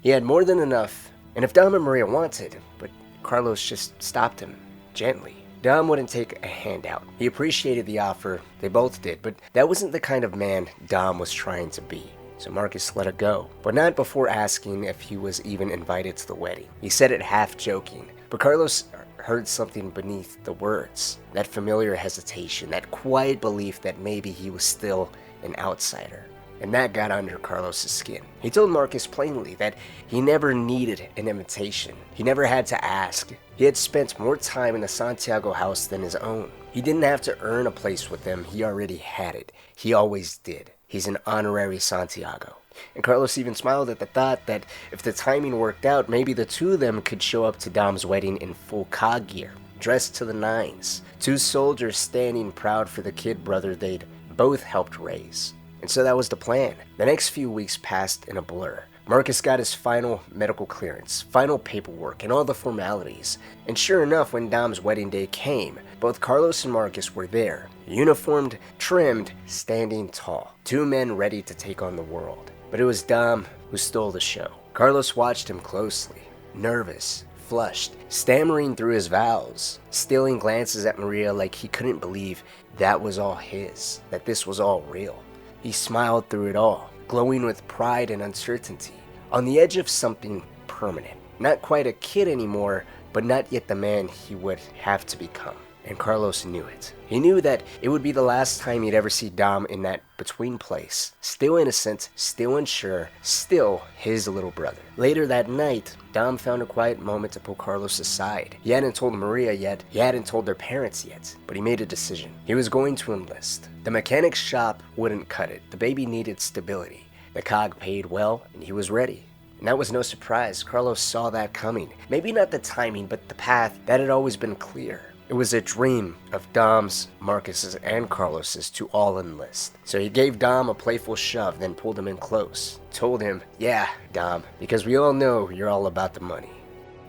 [SPEAKER 1] He had more than enough, and if Dom and Maria wanted, but Carlos just stopped him, gently. Dom wouldn't take a handout. He appreciated the offer, they both did, but that wasn't the kind of man Dom was trying to be. So Marcus let it go, but not before asking if he was even invited to the wedding. He said it half joking, but Carlos heard something beneath the words. That familiar hesitation, that quiet belief that maybe he was still an outsider. And that got under Carlos' skin. He told Marcus plainly that he never needed an invitation. He never had to ask. He had spent more time in the Santiago house than his own. He didn't have to earn a place with them, he already had it. He always did. He's an honorary Santiago. And Carlos even smiled at the thought that if the timing worked out, maybe the two of them could show up to Dom's wedding in full COG gear, dressed to the nines. Two soldiers standing proud for the kid brother they'd both helped raise. And so that was the plan. The next few weeks passed in a blur. Marcus got his final medical clearance, final paperwork, and all the formalities. And sure enough, when Dom's wedding day came, both Carlos and Marcus were there, uniformed, trimmed, standing tall. Two men ready to take on the world. But it was Dom who stole the show. Carlos watched him closely, nervous, flushed, stammering through his vows, stealing glances at Maria like he couldn't believe that was all his, that this was all real. He smiled through it all, glowing with pride and uncertainty, on the edge of something permanent. Not quite a kid anymore, but not yet the man he would have to become. And Carlos knew it. He knew that it would be the last time he'd ever see Dom in that between place. Still innocent, still unsure, still his little brother. Later that night, Dom found a quiet moment to pull Carlos aside. He hadn't told Maria yet, he hadn't told their parents yet, but he made a decision. He was going to enlist. The mechanic's shop wouldn't cut it. The baby needed stability. The cog paid well, and he was ready. And that was no surprise. Carlos saw that coming. Maybe not the timing, but the path that had always been clear. It was a dream of Dom's, Marcus's, and Carlos's to all enlist. So he gave Dom a playful shove, then pulled him in close. Told him, "Yeah, Dom, because we all know you're all about the money."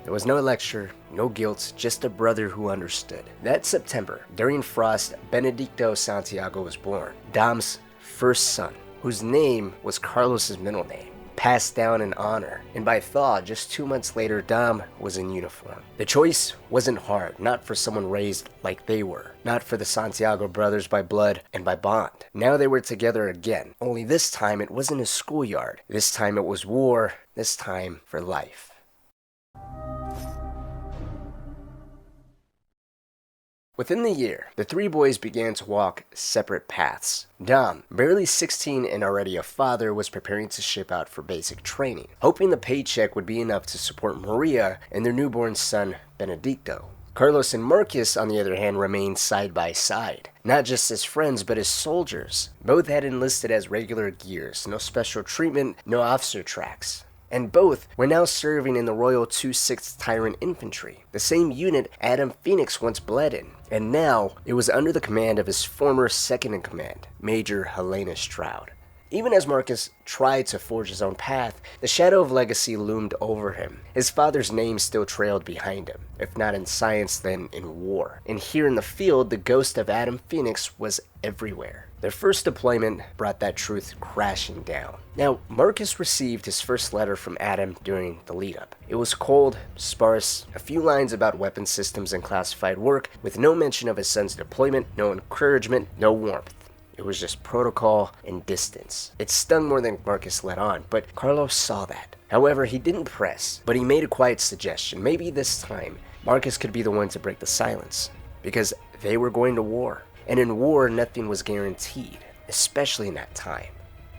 [SPEAKER 1] There was no lecture, no guilt, just a brother who understood. That September, during frost, Benedicto Santiago was born. Dom's first son, whose name was Carlos's middle name. Passed down in honor, and by thaw, just 2 months later, Dom was in uniform. The choice wasn't hard, not for someone raised like they were, not for the Santiago brothers by blood and by bond. Now they were together again, only this time it wasn't a schoolyard. This time it was war, this time for life. Within the year, the three boys began to walk separate paths. Dom, barely 16 and already a father, was preparing to ship out for basic training, hoping the paycheck would be enough to support Maria and their newborn son, Benedicto. Carlos and Marcus, on the other hand, remained side by side, not just as friends, but as soldiers. Both had enlisted as regular gears, no special treatment, no officer tracks. And both were now serving in the Royal 26th Tyrant Infantry, the same unit Adam Fenix once bled in, and now it was under the command of his former second-in-command, Major Helena Stroud. Even as Marcus tried to forge his own path, the shadow of legacy loomed over him. His father's name still trailed behind him, if not in science, then in war. And here in the field, the ghost of Adam Fenix was everywhere. Their first deployment brought that truth crashing down. Now, Marcus received his first letter from Adam during the lead-up. It was cold, sparse, a few lines about weapon systems and classified work, with no mention of his son's deployment, no encouragement, no warmth. It was just protocol and distance. It stung more than Marcus let on, but Carlos saw that. However, he didn't press, but he made a quiet suggestion. Maybe this time, Marcus could be the one to break the silence, because they were going to war. And in war, nothing was guaranteed, especially in that time.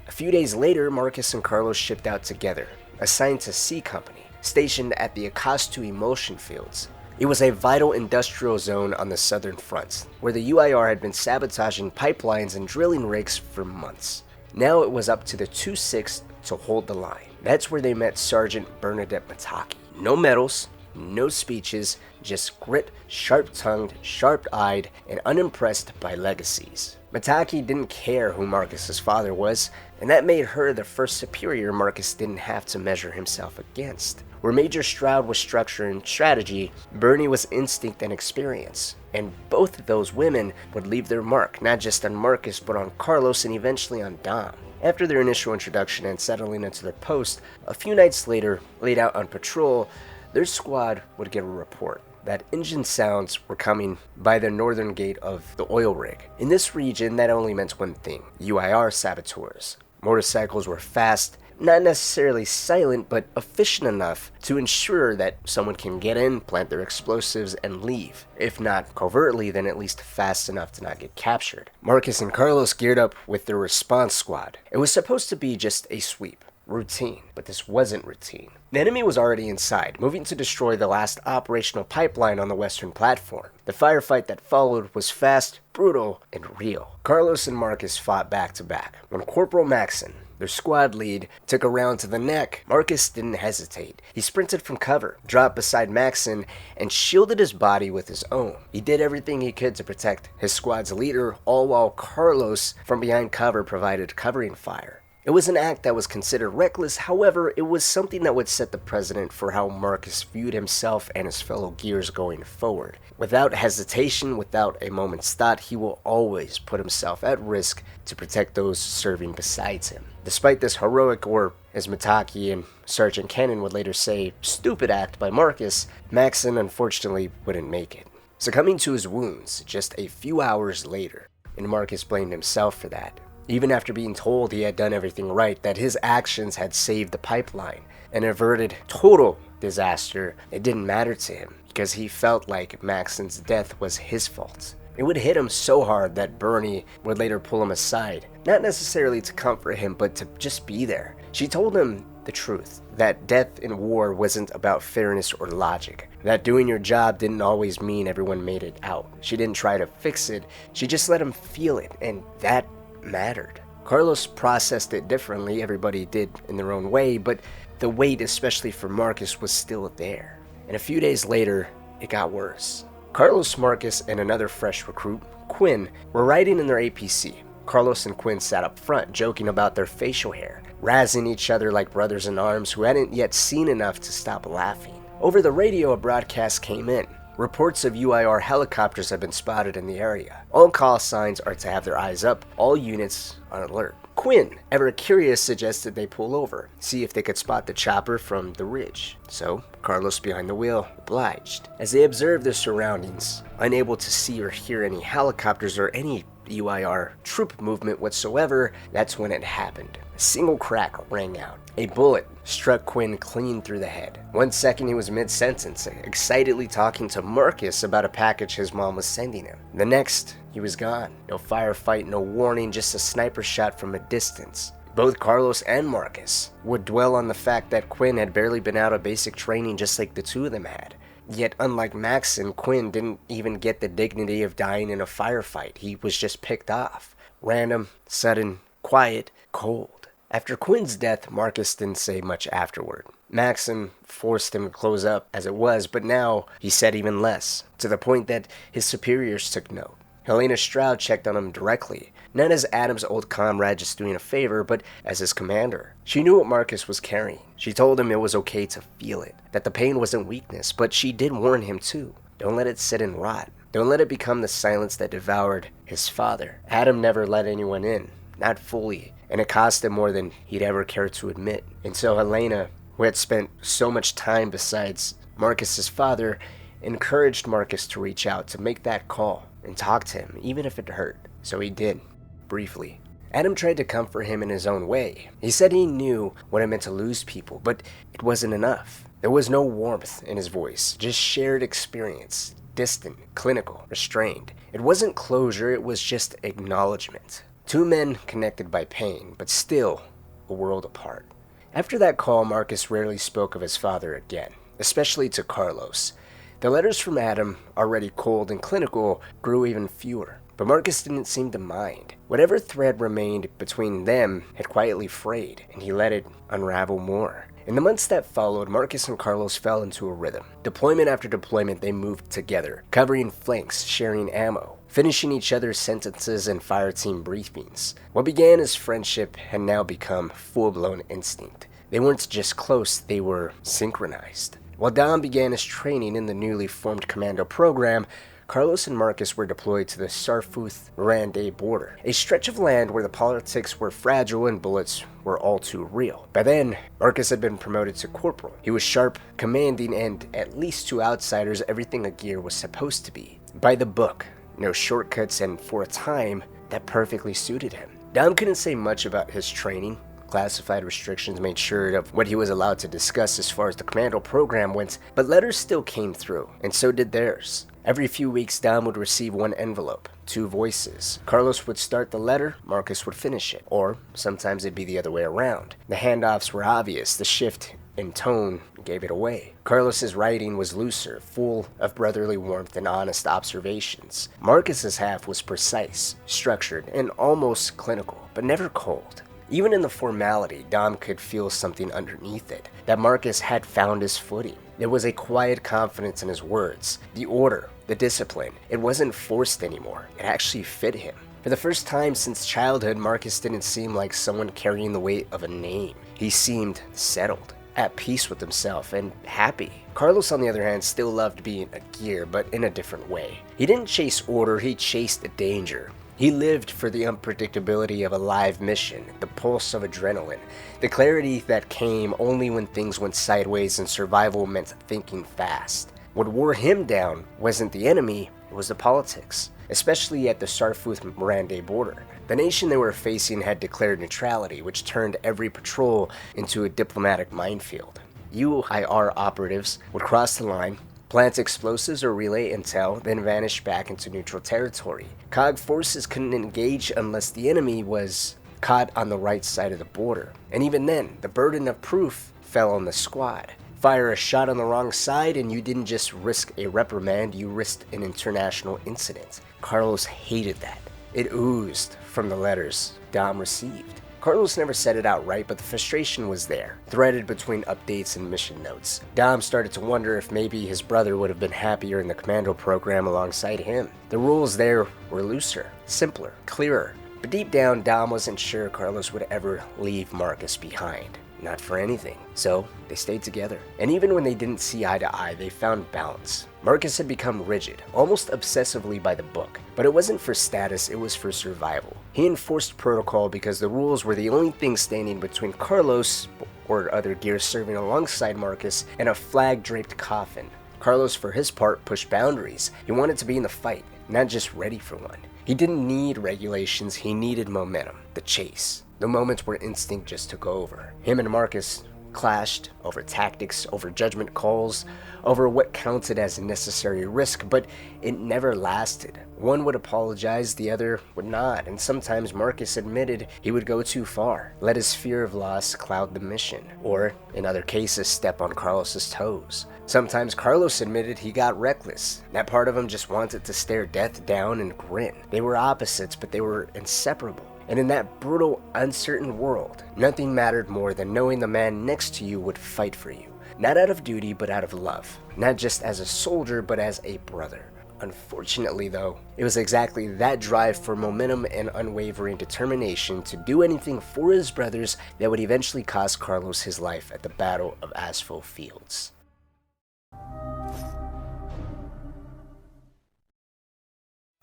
[SPEAKER 1] A few days later, Marcus and Carlos shipped out together, assigned to C Company, stationed at the Aspho Emulsion Fields. It was a vital industrial zone on the southern front, where the UIR had been sabotaging pipelines and drilling rigs for months. Now it was up to the 26th to hold the line. That's where they met Sergeant Bernadette Mataki. No medals, no speeches, just grit, sharp-tongued, sharp-eyed, and unimpressed by legacies. Mataki didn't care who Marcus's father was, and that made her the first superior Marcus didn't have to measure himself against. Where Major Stroud was structure and strategy, Bernie was instinct and experience. And both of those women would leave their mark, not just on Marcus, but on Carlos and eventually on Dom. After their initial introduction and settling into their post, a few nights later, laid out on patrol, their squad would get a report that engine sounds were coming by the northern gate of the oil rig. In this region, that only meant one thing: UIR saboteurs. Motorcycles were fast, not necessarily silent, but efficient enough to ensure that someone can get in, plant their explosives, and leave. If not covertly, then at least fast enough to not get captured. Marcus and Carlos geared up with their response squad. It was supposed to be just a sweep. Routine, but this wasn't routine. The enemy was already inside, moving to destroy the last operational pipeline on the western platform. The firefight that followed was fast, brutal, and real. Carlos and Marcus fought back to back, when Corporal Maxon, their squad lead, took a round to the neck, Marcus didn't hesitate. He sprinted from cover, dropped beside Maxon, and shielded his body with his own. He did everything he could to protect his squad's leader, all while Carlos, from behind cover, provided covering fire. It was an act that was considered reckless, however, it was something that would set the precedent for how Marcus viewed himself and his fellow Gears going forward. Without hesitation, without a moment's thought, he will always put himself at risk to protect those serving besides him. Despite this heroic, or as Mitaki and Sergeant Cannon would later say, stupid act by Marcus, Maxon unfortunately wouldn't make it, succumbing to his wounds just a few hours later, and Marcus blamed himself for that. Even after being told he had done everything right, that his actions had saved the pipeline and averted total disaster, it didn't matter to him because he felt like Maxon's death was his fault. It would hit him so hard that Bernie would later pull him aside, not necessarily to comfort him, but to just be there. She told him the truth, that death in war wasn't about fairness or logic, that doing your job didn't always mean everyone made it out. She didn't try to fix it, she just let him feel it, and that mattered. Carlos processed it differently, everybody did in their own way, but the weight, especially for Marcus, was still there. And a few days later, it got worse. Carlos, Marcus, and another fresh recruit, Quinn, were riding in their APC. Carlos and Quinn sat up front, joking about their facial hair, razzing each other like brothers in arms who hadn't yet seen enough to stop laughing. Over the radio, a broadcast came in. Reports of UIR helicopters have been spotted in the area. All call signs are to have their eyes up, all units on alert. Quinn, ever curious, suggested they pull over, see if they could spot the chopper from the ridge. So, Carlos behind the wheel obliged. As they observed their surroundings, unable to see or hear any helicopters or any UIR troop movement whatsoever, that's when it happened. A single crack rang out. A bullet struck Quinn clean through the head. 1 second he was mid-sentence, excitedly talking to Marcus about a package his mom was sending him. The next, he was gone. No firefight, no warning, just a sniper shot from a distance. Both Carlos and Marcus would dwell on the fact that Quinn had barely been out of basic training just like the two of them had. Yet unlike Maxon, Quinn didn't even get the dignity of dying in a firefight. He was just picked off. Random, sudden, quiet, cold. After Quinn's death, Marcus didn't say much afterward. Maxon forced him to close up as it was, but now he said even less, to the point that his superiors took note. Helena Stroud checked on him directly, not as Adam's old comrade just doing a favor, but as his commander. She knew what Marcus was carrying. She told him it was okay to feel it, that the pain wasn't weakness, but she did warn him too. Don't let it sit and rot. Don't let it become the silence that devoured his father. Adam never let anyone in, not fully, and it cost him more than he'd ever cared to admit. And so Helena, who had spent so much time besides Marcus's father, encouraged Marcus to reach out, to make that call, and talk to him, even if it hurt. So he did, briefly. Adam tried to comfort him in his own way. He said he knew what it meant to lose people, but it wasn't enough. There was no warmth in his voice, just shared experience, distant, clinical, restrained. It wasn't closure, it was just acknowledgement. Two men connected by pain, but still a world apart. After that call, Marcus rarely spoke of his father again, especially to Carlos. The letters from Adam, already cold and clinical, grew even fewer, but Marcus didn't seem to mind. Whatever thread remained between them had quietly frayed, and he let it unravel more. In the months that followed, Marcus and Carlos fell into a rhythm. Deployment after deployment, they moved together, covering flanks, sharing ammo, finishing each other's sentences and fire team briefings. What began as friendship had now become full-blown instinct. They weren't just close, they were synchronized. While Dom began his training in the newly formed commando program, Carlos and Marcus were deployed to the Sarfuth-Rande border, a stretch of land where the politics were fragile and bullets were all too real. By then, Marcus had been promoted to corporal. He was sharp, commanding, and, at least to outsiders, everything a Gear was supposed to be. By the book, no shortcuts, and for a time, that perfectly suited him. Dom couldn't say much about his training. Classified restrictions made sure of what he was allowed to discuss as far as the commando program went, but letters still came through, and so did theirs. Every few weeks, Dom would receive one envelope, 2 voices. Carlos would start the letter, Marcus would finish it, or sometimes it'd be the other way around. The handoffs were obvious, the shift in tone gave it away. Carlos's writing was looser, full of brotherly warmth and honest observations. Marcus's half was precise, structured, and almost clinical, but never cold. Even in the formality, Dom could feel something underneath it, that Marcus had found his footing. There was a quiet confidence in his words, the order, the discipline. It wasn't forced anymore. It actually fit him. For the first time since childhood, Marcus didn't seem like someone carrying the weight of a name. He seemed settled, at peace with himself, and happy. Carlos, on the other hand, still loved being a gear, but in a different way. He didn't chase order, he chased the danger. He lived for the unpredictability of a live mission, the pulse of adrenaline, the clarity that came only when things went sideways and survival meant thinking fast. What wore him down wasn't the enemy, it was the politics, especially at the Sarfuth-Mirande border. The nation they were facing had declared neutrality, which turned every patrol into a diplomatic minefield. UIR operatives would cross the line, plant explosives or relay intel, then vanish back into neutral territory. COG forces couldn't engage unless the enemy was caught on the right side of the border. And even then, the burden of proof fell on the squad. Fire a shot on the wrong side and you didn't just risk a reprimand, you risked an international incident. Carlos hated that. It oozed from the letters Dom received. Carlos never said it outright, but the frustration was there, threaded between updates and mission notes. Dom started to wonder if maybe his brother would have been happier in the commando program alongside him. The rules there were looser, simpler, clearer. But deep down, Dom wasn't sure Carlos would ever leave Marcus behind. Not for anything. So, they stayed together. And even when they didn't see eye to eye, they found balance. Marcus had become rigid, almost obsessively by the book. But it wasn't for status, it was for survival. He enforced protocol because the rules were the only thing standing between Carlos, or other gears serving alongside Marcus, and a flag-draped coffin. Carlos, for his part, pushed boundaries. He wanted to be in the fight, not just ready for one. He didn't need regulations, he needed momentum, the chase. The moments where instinct just took over. Him and Marcus clashed over tactics, over judgment calls, over what counted as a necessary risk, but it never lasted. One would apologize, the other would not, and sometimes Marcus admitted he would go too far, let his fear of loss cloud the mission, or, in other cases, step on Carlos's toes. Sometimes Carlos admitted he got reckless. That part of him just wanted to stare death down and grin. They were opposites, but they were inseparable. And in that brutal, uncertain world, nothing mattered more than knowing the man next to you would fight for you. Not out of duty, but out of love. Not just as a soldier, but as a brother. Unfortunately, though, it was exactly that drive for momentum and unwavering determination to do anything for his brothers that would eventually cost Carlos his life at the Battle of Aspho Fields.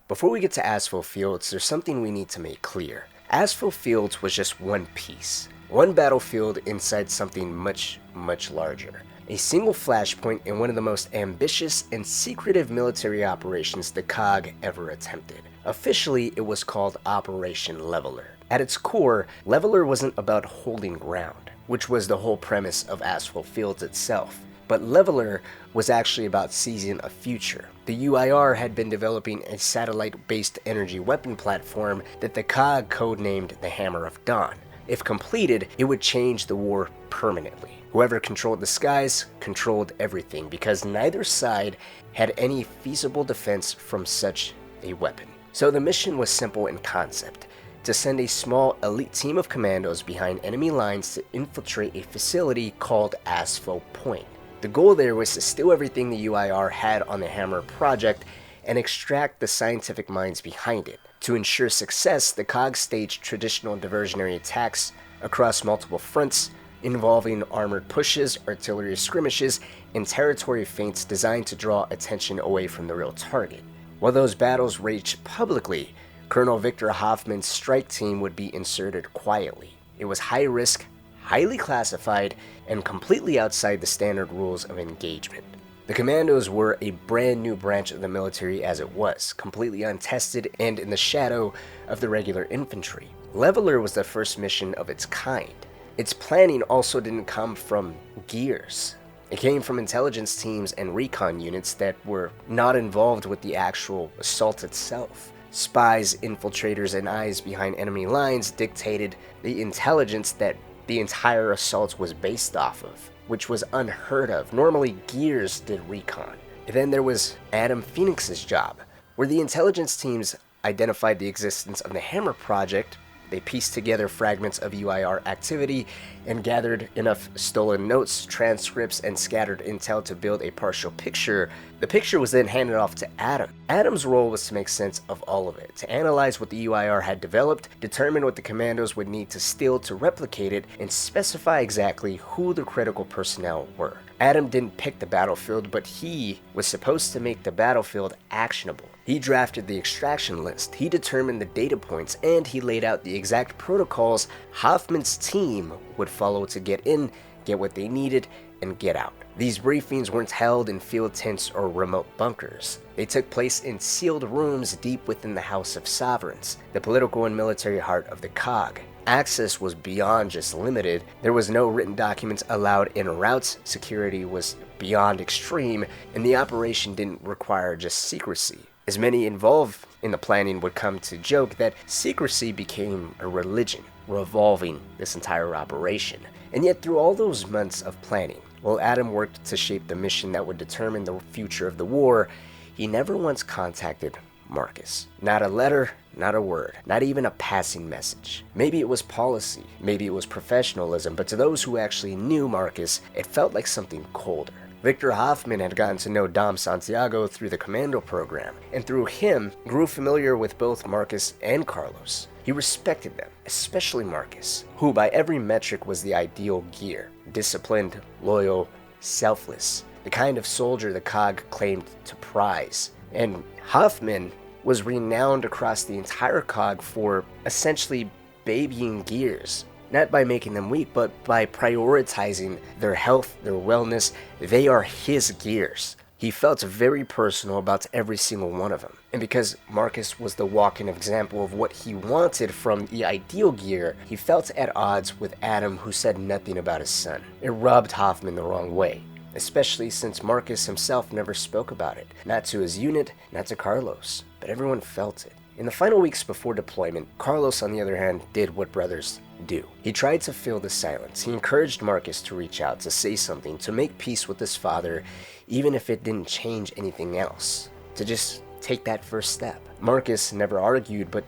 [SPEAKER 1] Before we get to Aspho Fields, there's something we need to make clear. Aspho Fields was just one piece, one battlefield inside something much, much larger. A single flashpoint in one of the most ambitious and secretive military operations the COG ever attempted. Officially, it was called Operation Leveler. At its core, Leveler wasn't about holding ground, which was the whole premise of Aspho Fields itself. But Leveler was actually about seizing a future. The UIR had been developing a satellite-based energy weapon platform that the COG codenamed the Hammer of Dawn. If completed, it would change the war permanently. Whoever controlled the skies controlled everything, because neither side had any feasible defense from such a weapon. So the mission was simple in concept: to send a small elite team of commandos behind enemy lines to infiltrate a facility called Aspho Point. The goal there was to steal everything the UIR had on the Hammer project and extract the scientific minds behind it. To ensure success, the COG staged traditional diversionary attacks across multiple fronts, involving armored pushes, artillery skirmishes, and territory feints designed to draw attention away from the real target. While those battles raged publicly, Colonel Victor Hoffman's strike team would be inserted quietly. It was high risk, highly classified, and completely outside the standard rules of engagement. The commandos were a brand new branch of the military as it was, completely untested and in the shadow of the regular infantry. Leveler was the first mission of its kind. Its planning also didn't come from gears. It came from intelligence teams and recon units that were not involved with the actual assault itself. Spies, infiltrators, and eyes behind enemy lines dictated the intelligence that the entire assault was based off of, which was unheard of. Normally, gears did recon. Then there was Adam Phoenix's job, where the intelligence teams identified the existence of the Hammer Project, They pieced together fragments of UIR activity and gathered enough stolen notes, transcripts, and scattered intel to build a partial picture. The picture was then handed off to Adam. Adam's role was to make sense of all of it, to analyze what the UIR had developed, determine what the commandos would need to steal to replicate it, and specify exactly who the critical personnel were. Adam didn't pick the battlefield, but he was supposed to make the battlefield actionable. He drafted the extraction list, he determined the data points, and he laid out the exact protocols Hoffman's team would follow to get in, get what they needed, and get out. These briefings weren't held in field tents or remote bunkers. They took place in sealed rooms deep within the House of Sovereigns, the political and military heart of the COG. Access was beyond just limited. There was no written documents allowed in routes, security was beyond extreme, and the operation didn't require just secrecy. As many involved in the planning would come to joke that secrecy became a religion, revolving this entire operation. And yet through all those months of planning, while Adam worked to shape the mission that would determine the future of the war, he never once contacted Marcus. Not a letter, not a word, not even a passing message. Maybe it was policy, maybe it was professionalism, but to those who actually knew Marcus, it felt like something colder. Victor Hoffman had gotten to know Dom Santiago through the commando program, and through him grew familiar with both Marcus and Carlos. He respected them, especially Marcus, who by every metric was the ideal gear: disciplined, loyal, selfless, the kind of soldier the COG claimed to prize. And Hoffman was renowned across the entire COG for essentially babying gears. Not by making them weak, but by prioritizing their health, their wellness. They are his gears. He felt very personal about every single one of them. And because Marcus was the walking example of what he wanted from the ideal gear, he felt at odds with Adam, who said nothing about his son. It rubbed Hoffman the wrong way, especially since Marcus himself never spoke about it. Not to his unit, not to Carlos, but everyone felt it. In the final weeks before deployment, Carlos, on the other hand, did what brothers do. He tried to fill the silence. He encouraged Marcus to reach out, to say something, to make peace with his father, even if it didn't change anything else. To just take that first step. Marcus never argued, but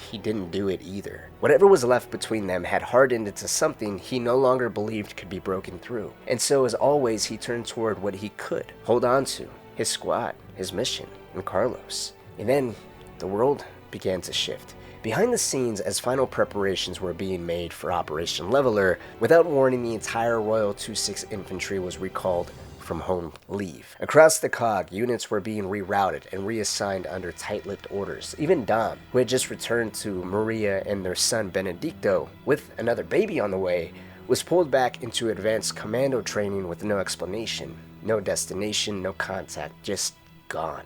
[SPEAKER 1] he didn't do it either. Whatever was left between them had hardened into something he no longer believed could be broken through. And so, as always, he turned toward what he could hold on to: his squad, his mission, and Carlos. And then the world began to shift. Behind the scenes, as final preparations were being made for Operation Leveler, without warning, the entire Royal 26 Infantry was recalled from home leave. Across the COG, units were being rerouted and reassigned under tight-lipped orders. Even Dom, who had just returned to Maria and their son Benedicto with another baby on the way, was pulled back into advanced commando training with no explanation, no destination, no contact, just gone.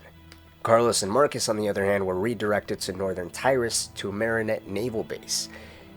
[SPEAKER 1] Carlos and Marcus, on the other hand, were redirected to northern Tyrus, to a Marinette naval base.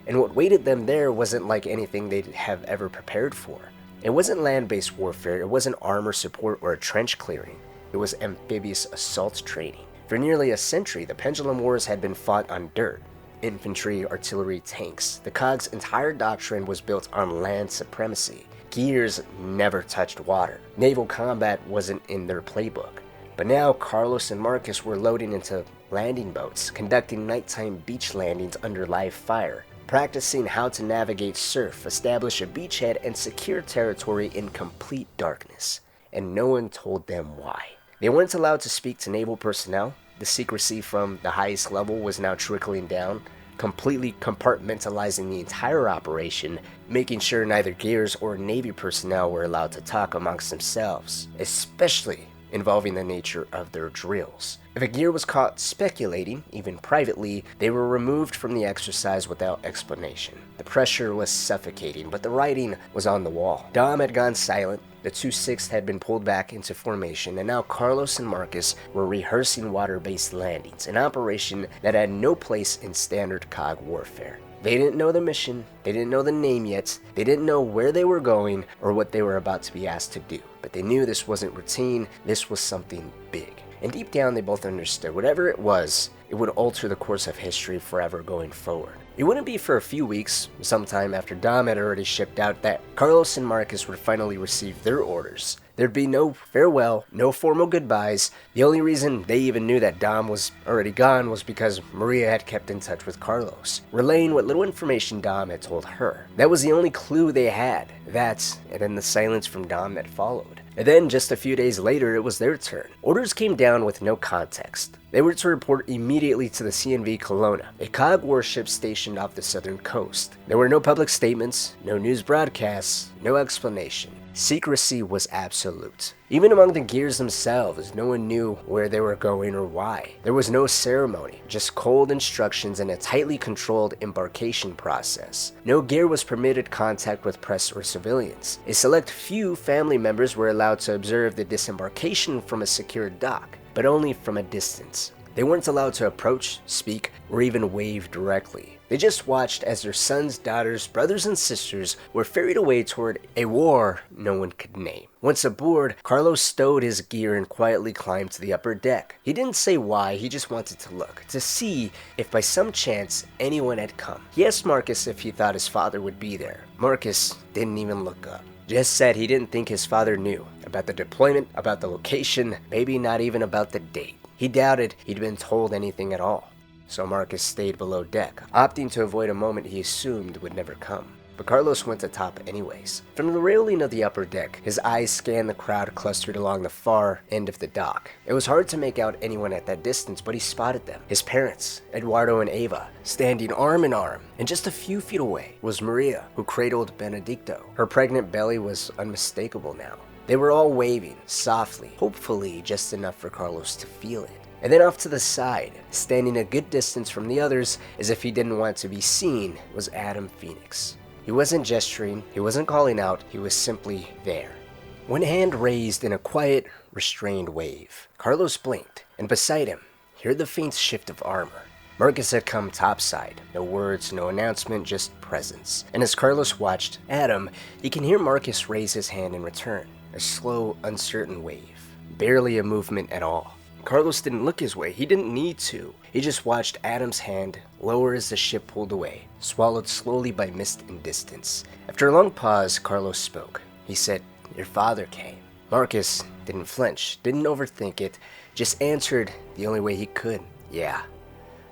[SPEAKER 1] And what waited them there wasn't like anything they'd have ever prepared for. It wasn't land-based warfare, it wasn't armor support or a trench clearing. It was amphibious assault training. For nearly a century, the Pendulum Wars had been fought on dirt. Infantry, artillery, tanks. The COG's entire doctrine was built on land supremacy. Gears never touched water. Naval combat wasn't in their playbook. But now Carlos and Marcus were loading into landing boats, conducting nighttime beach landings under live fire, practicing how to navigate surf, establish a beachhead, and secure territory in complete darkness. And no one told them why. They weren't allowed to speak to naval personnel. The secrecy from the highest level was now trickling down, completely compartmentalizing the entire operation, making sure neither gears or Navy personnel were allowed to talk amongst themselves, especially involving the nature of their drills. If a gear was caught speculating, even privately, they were removed from the exercise without explanation. The pressure was suffocating, but the writing was on the wall. Dom had gone silent, the 2/6 had been pulled back into formation, and now Carlos and Marcus were rehearsing water-based landings, an operation that had no place in standard COG warfare. They didn't know the mission, they didn't know the name yet, they didn't know where they were going or what they were about to be asked to do. But they knew this wasn't routine, this was something big. And deep down they both understood whatever it was, it would alter the course of history forever going forward. It wouldn't be for a few weeks, sometime after Dom had already shipped out, that Carlos and Marcus would finally receive their orders. There'd be no farewell, no formal goodbyes. The only reason they even knew that Dom was already gone was because Maria had kept in touch with Carlos, relaying what little information Dom had told her. That was the only clue they had. That, and then the silence from Dom that followed. And then, just a few days later, it was their turn. Orders came down with no context. They were to report immediately to the CNV Kelowna, a cog warship stationed off the southern coast. There were no public statements, no news broadcasts, no explanation. Secrecy was absolute. Even among the gears themselves, no one knew where they were going or why. There was no ceremony, just cold instructions and a tightly controlled embarkation process. No gear was permitted contact with press or civilians. A select few family members were allowed to observe the disembarkation from a secured dock, but only from a distance. They weren't allowed to approach, speak, or even wave directly. They just watched as their sons, daughters, brothers, and sisters were ferried away toward a war no one could name. Once aboard, Carlos stowed his gear and quietly climbed to the upper deck. He didn't say why, he just wanted to look, to see if by some chance anyone had come. He asked Marcus if he thought his father would be there. Marcus didn't even look up. Just said he didn't think his father knew about the deployment, about the location, maybe not even about the date. He doubted he'd been told anything at all. So Marcus stayed below deck, opting to avoid a moment he assumed would never come. But Carlos went atop anyways. From the railing of the upper deck, his eyes scanned the crowd clustered along the far end of the dock. It was hard to make out anyone at that distance, but he spotted them. His parents, Eduardo and Ava, standing arm in arm. And just a few feet away was Maria, who cradled Benedicto. Her pregnant belly was unmistakable now. They were all waving, softly, hopefully just enough for Carlos to feel it. And then off to the side, standing a good distance from the others, as if he didn't want to be seen, was Adam Fenix. He wasn't gesturing, he wasn't calling out, he was simply there. One hand raised in a quiet, restrained wave. Carlos blinked, and beside him, he heard the faint shift of armor. Marcus had come topside. No words, no announcement, just presence. And as Carlos watched Adam, he can hear Marcus raise his hand in return. A slow, uncertain wave. Barely a movement at all. Carlos didn't look his way, he didn't need to. He just watched Adam's hand lower as the ship pulled away, swallowed slowly by mist and distance. After a long pause, Carlos spoke. He said, "Your father came." Marcus didn't flinch, didn't overthink it, just answered the only way he could. "Yeah,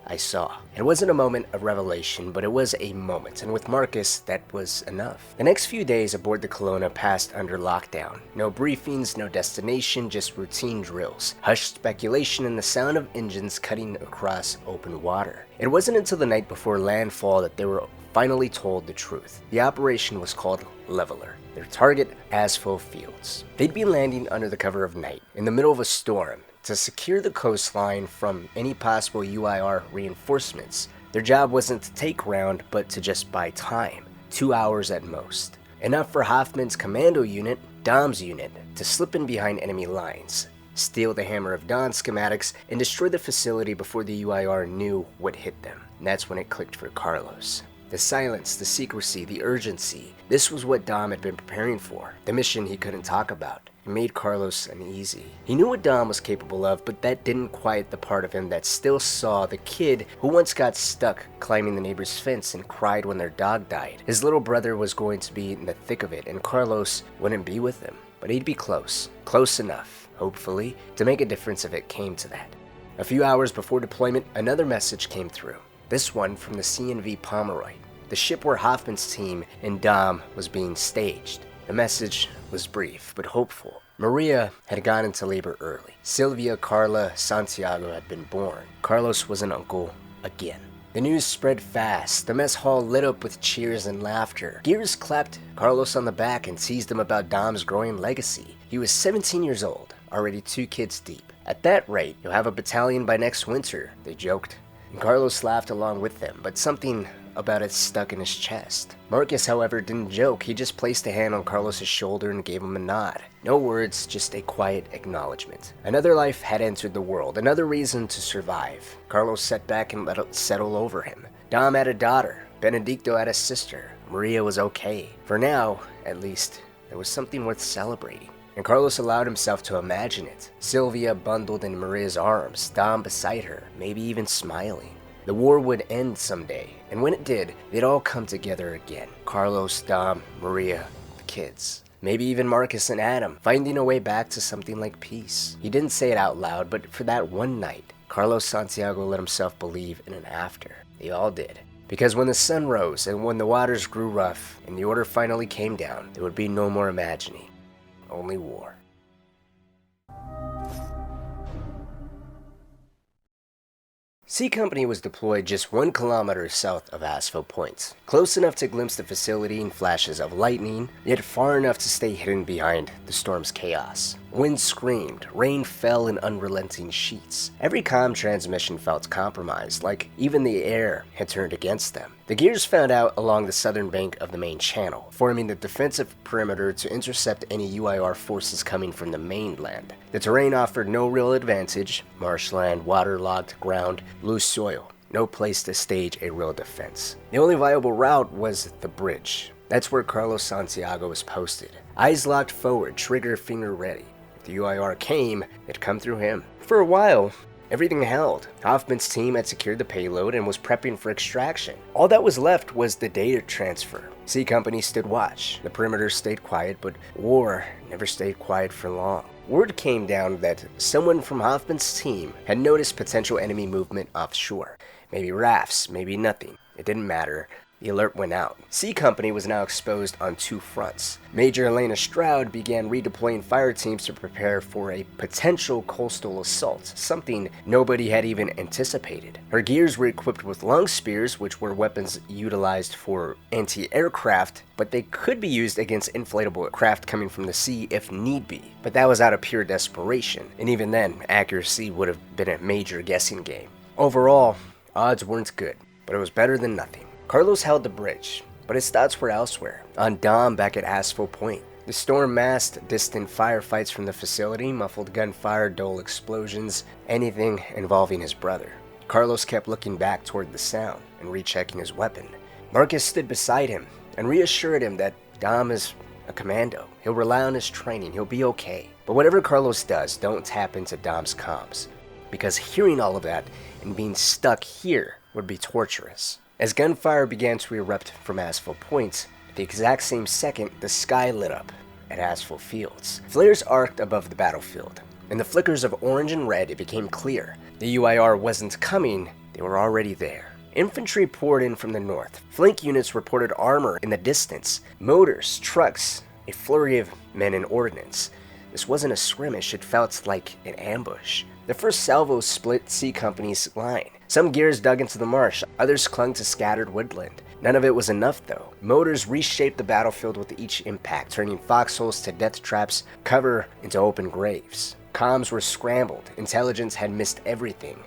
[SPEAKER 1] I saw." It wasn't a moment of revelation, but it was a moment, and with Marcus, that was enough. The next few days aboard the Kelowna passed under lockdown. No briefings, no destination, just routine drills, hushed speculation, and the sound of engines cutting across open water. It wasn't until the night before landfall that they were finally told the truth. The operation was called Leveler. Their target, Aspho Fields. They'd be landing under the cover of night, in the middle of a storm, to secure the coastline from any possible UIR reinforcements. Their job wasn't to take ground, but to just buy time, 2 hours at most. Enough for Hoffman's commando unit, Dom's unit, to slip in behind enemy lines, steal the Hammer of Dawn schematics, and destroy the facility before the UIR knew what hit them. And that's when it clicked for Carlos. The silence, the secrecy, the urgency. This was what Dom had been preparing for. The mission he couldn't talk about. It made Carlos uneasy. He knew what Dom was capable of, but that didn't quiet the part of him that still saw the kid who once got stuck climbing the neighbor's fence and cried when their dog died. His little brother was going to be in the thick of it, and Carlos wouldn't be with him. But he'd be close. Close enough, hopefully, to make a difference if it came to that. A few hours before deployment, another message came through. This one from the CNV Pomeroy, the ship where Hoffman's team and Dom was being staged. The message was brief, but hopeful. Maria had gone into labor early. Sylvia Carla Santiago had been born. Carlos was an uncle again. The news spread fast. The mess hall lit up with cheers and laughter. Gears clapped Carlos on the back and teased him about Dom's growing legacy. He was 17 years old, already 2 kids deep. At that rate, you'll have a battalion by next winter, they joked. And Carlos laughed along with them, but something about it stuck in his chest. Marcus, however, didn't joke. He just placed a hand on Carlos's shoulder and gave him a nod. No words, just a quiet acknowledgement. Another life had entered the world, another reason to survive. Carlos sat back and let it settle over him. Dom had a daughter. Benedicto had a sister. Maria was okay. For now, at least, there was something worth celebrating. And Carlos allowed himself to imagine it. Sylvia bundled in Maria's arms, Dom beside her, maybe even smiling. The war would end someday, and when it did, they'd all come together again. Carlos, Dom, Maria, the kids. Maybe even Marcus and Adam, finding a way back to something like peace. He didn't say it out loud, but for that one night, Carlos Santiago let himself believe in an after. They all did. Because when the sun rose and when the waters grew rough and the order finally came down, there would be no more imagining, only war. C Company was deployed just 1 kilometer south of Aspho Point, close enough to glimpse the facility in flashes of lightning, yet far enough to stay hidden behind the storm's chaos. Wind screamed, rain fell in unrelenting sheets. Every comm transmission felt compromised, like even the air had turned against them. The Gears found out along the southern bank of the main channel, forming the defensive perimeter to intercept any UIR forces coming from the mainland. The terrain offered no real advantage: marshland, waterlogged ground, loose soil. No place to stage a real defense. The only viable route was the bridge. That's where Carlos Santiago was posted. Eyes locked forward, trigger finger ready. If the UIR came, it'd come through him. For a while, everything held. Hoffman's team had secured the payload and was prepping for extraction. All that was left was the data transfer. C Company stood watch. The perimeter stayed quiet, but war never stayed quiet for long. Word came down that someone from Hoffman's team had noticed potential enemy movement offshore. Maybe rafts, maybe nothing. It didn't matter. The alert went out. C Company was now exposed on 2 fronts. Major Helena Stroud began redeploying fire teams to prepare for a potential coastal assault, something nobody had even anticipated. Her gears were equipped with long spears, which were weapons utilized for anti-aircraft, but they could be used against inflatable craft coming from the sea if need be. But that was out of pure desperation, and even then, accuracy would have been a major guessing game. Overall, odds weren't good, but it was better than nothing. Carlos held the bridge, but his thoughts were elsewhere, on Dom back at Aspho Point. The storm masked distant firefights from the facility, muffled gunfire, dull explosions, anything involving his brother. Carlos kept looking back toward the sound and rechecking his weapon. Marcus stood beside him and reassured him that Dom is a commando. He'll rely on his training, he'll be okay. But whatever Carlos does, don't tap into Dom's comms, because hearing all of that and being stuck here would be torturous. As gunfire began to erupt from Aspho Point, at the exact same second, the sky lit up at Aspho Fields. Flares arced above the battlefield. In the flickers of orange and red, it became clear. The UIR wasn't coming, they were already there. Infantry poured in from the north. Flank units reported armor in the distance, motors, trucks, a flurry of men and ordnance. This wasn't a skirmish, it felt like an ambush. The first salvo split C Company's line. Some gears dug into the marsh, others clung to scattered woodland. None of it was enough though. Motors reshaped the battlefield with each impact, turning foxholes to death traps, cover into open graves. Comms were scrambled, intelligence had missed everything.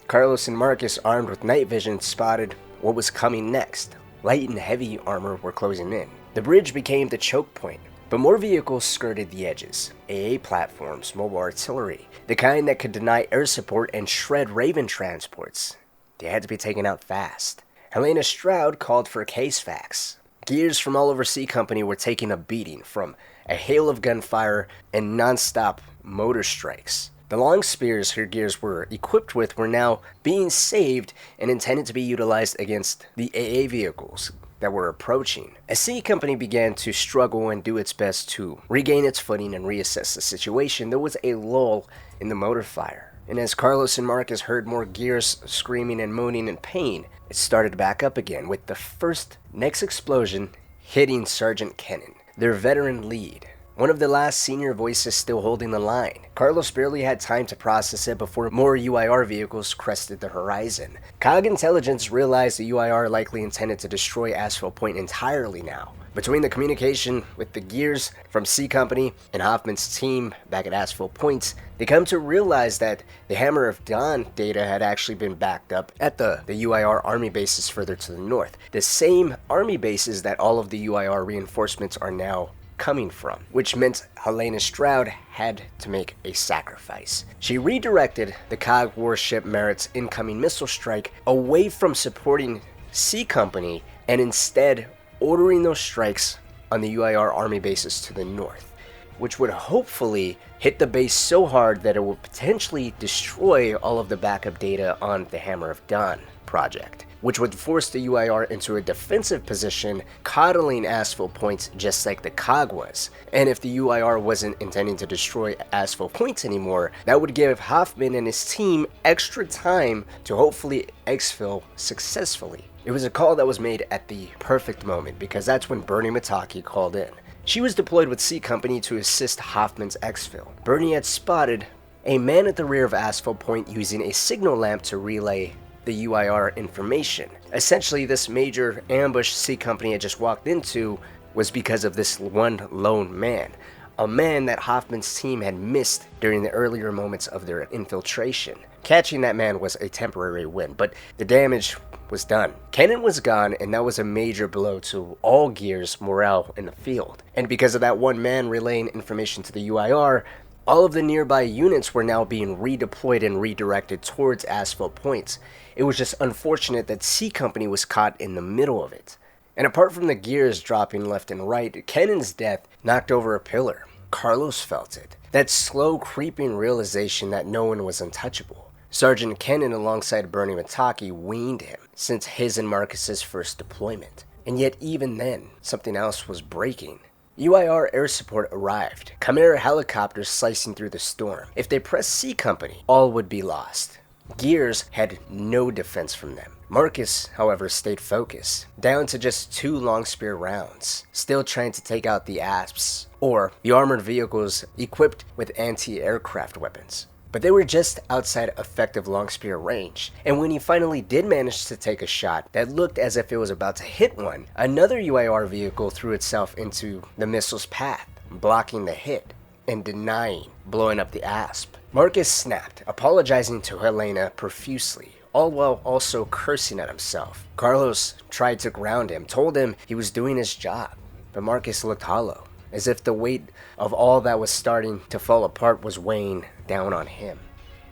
[SPEAKER 1] Carlos and Marcus, armed with night vision, spotted what was coming next. Light and heavy armor were closing in. The bridge became the choke point, but more vehicles skirted the edges. AA platforms, mobile artillery, the kind that could deny air support and shred Raven transports. They had to be taken out fast. Helena Stroud called for case facts. Gears from all over C Company were taking a beating from a hail of gunfire and non-stop motor strikes. The long spears her gears were equipped with were now being saved and intended to be utilized against the AA vehicles that were approaching. As C Company began to struggle and do its best to regain its footing and reassess the situation, there was a lull in the motor fire. And as Carlos and Marcus heard more gears screaming and moaning in pain, it started back up again, with the next explosion hitting Sergeant Kennan, their veteran lead. One of the last senior voices still holding the line. Carlos barely had time to process it before more UIR vehicles crested the horizon. COG Intelligence realized the UIR likely intended to destroy Aspho Point entirely now. Between the communication with the gears from C Company and Hoffman's team back at Aspho Point, they come to realize that the Hammer of Dawn data had actually been backed up at the UIR army bases further to the north. The same army bases that all of the UIR reinforcements are now coming from, which meant Helena Stroud had to make a sacrifice. She redirected the COG warship Merit's incoming missile strike away from supporting C Company and instead ordering those strikes on the UIR army bases to the north. which would hopefully hit the base so hard that it would potentially destroy all of the backup data on the Hammer of Dawn project, which would force the UIR into a defensive position, coddling Aspho points just like the COG was. And if the UIR wasn't intending to destroy Aspho points anymore, that would give Hoffman and his team extra time to hopefully exfil successfully. It was a call that was made at the perfect moment, because that's when Bernie Mataki called in. She was deployed with C Company to assist Hoffman's exfil. Bernie had spotted a man at the rear of Aspho Point using a signal lamp to relay the UIR information. Essentially, this major ambush C Company had just walked into was because of this one lone man. A man that Hoffman's team had missed during the earlier moments of their infiltration. Catching that man was a temporary win, but the damage was done. Cannon was gone, and that was a major blow to all Gears' morale in the field. And because of that one man relaying information to the UIR, all of the nearby units were now being redeployed and redirected towards Aspho points. It was just unfortunate that C Company was caught in the middle of it. And apart from the Gears dropping left and right, Cannon's death knocked over a pillar. Carlos felt it. That slow creeping realization that no one was untouchable. Sergeant Cannon alongside Bernie Mataki weaned him since his and Marcus's first deployment. And yet even then, something else was breaking. UIR air support arrived, Chimera helicopters slicing through the storm. If they pressed C Company, all would be lost. Gears had no defense from them. Marcus, however, stayed focused, down to just 2 long spear rounds, still trying to take out the Asps, or the armored vehicles equipped with anti-aircraft weapons. But they were just outside effective long spear range, and when he finally did manage to take a shot that looked as if it was about to hit one, another UIR vehicle threw itself into the missile's path, blocking the hit and denying blowing up the Asp. Marcus snapped, apologizing to Helena profusely, all while also cursing at himself. Carlos tried to ground him, told him he was doing his job, but Marcus looked hollow, as if the weight of all that was starting to fall apart was weighing down on him.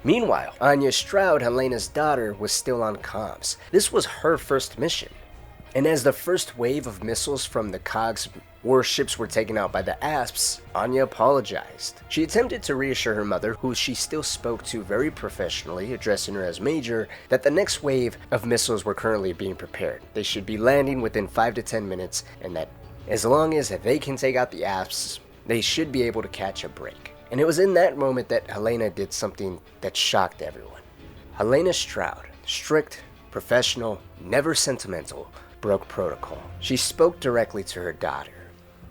[SPEAKER 1] Meanwhile, Anya Stroud, Helena's daughter, was still on comms. This was her first mission. And as the first wave of missiles from the COG's warships were taken out by the Asps, Anya apologized. She attempted to reassure her mother, who she still spoke to very professionally, addressing her as Major, that the next wave of missiles were currently being prepared. They should be landing within 5 to 10 minutes, and that as long as they can take out the Asps, they should be able to catch a break. And it was in that moment that Helena did something that shocked everyone. Helena Stroud, strict, professional, never sentimental, broke protocol. She spoke directly to her daughter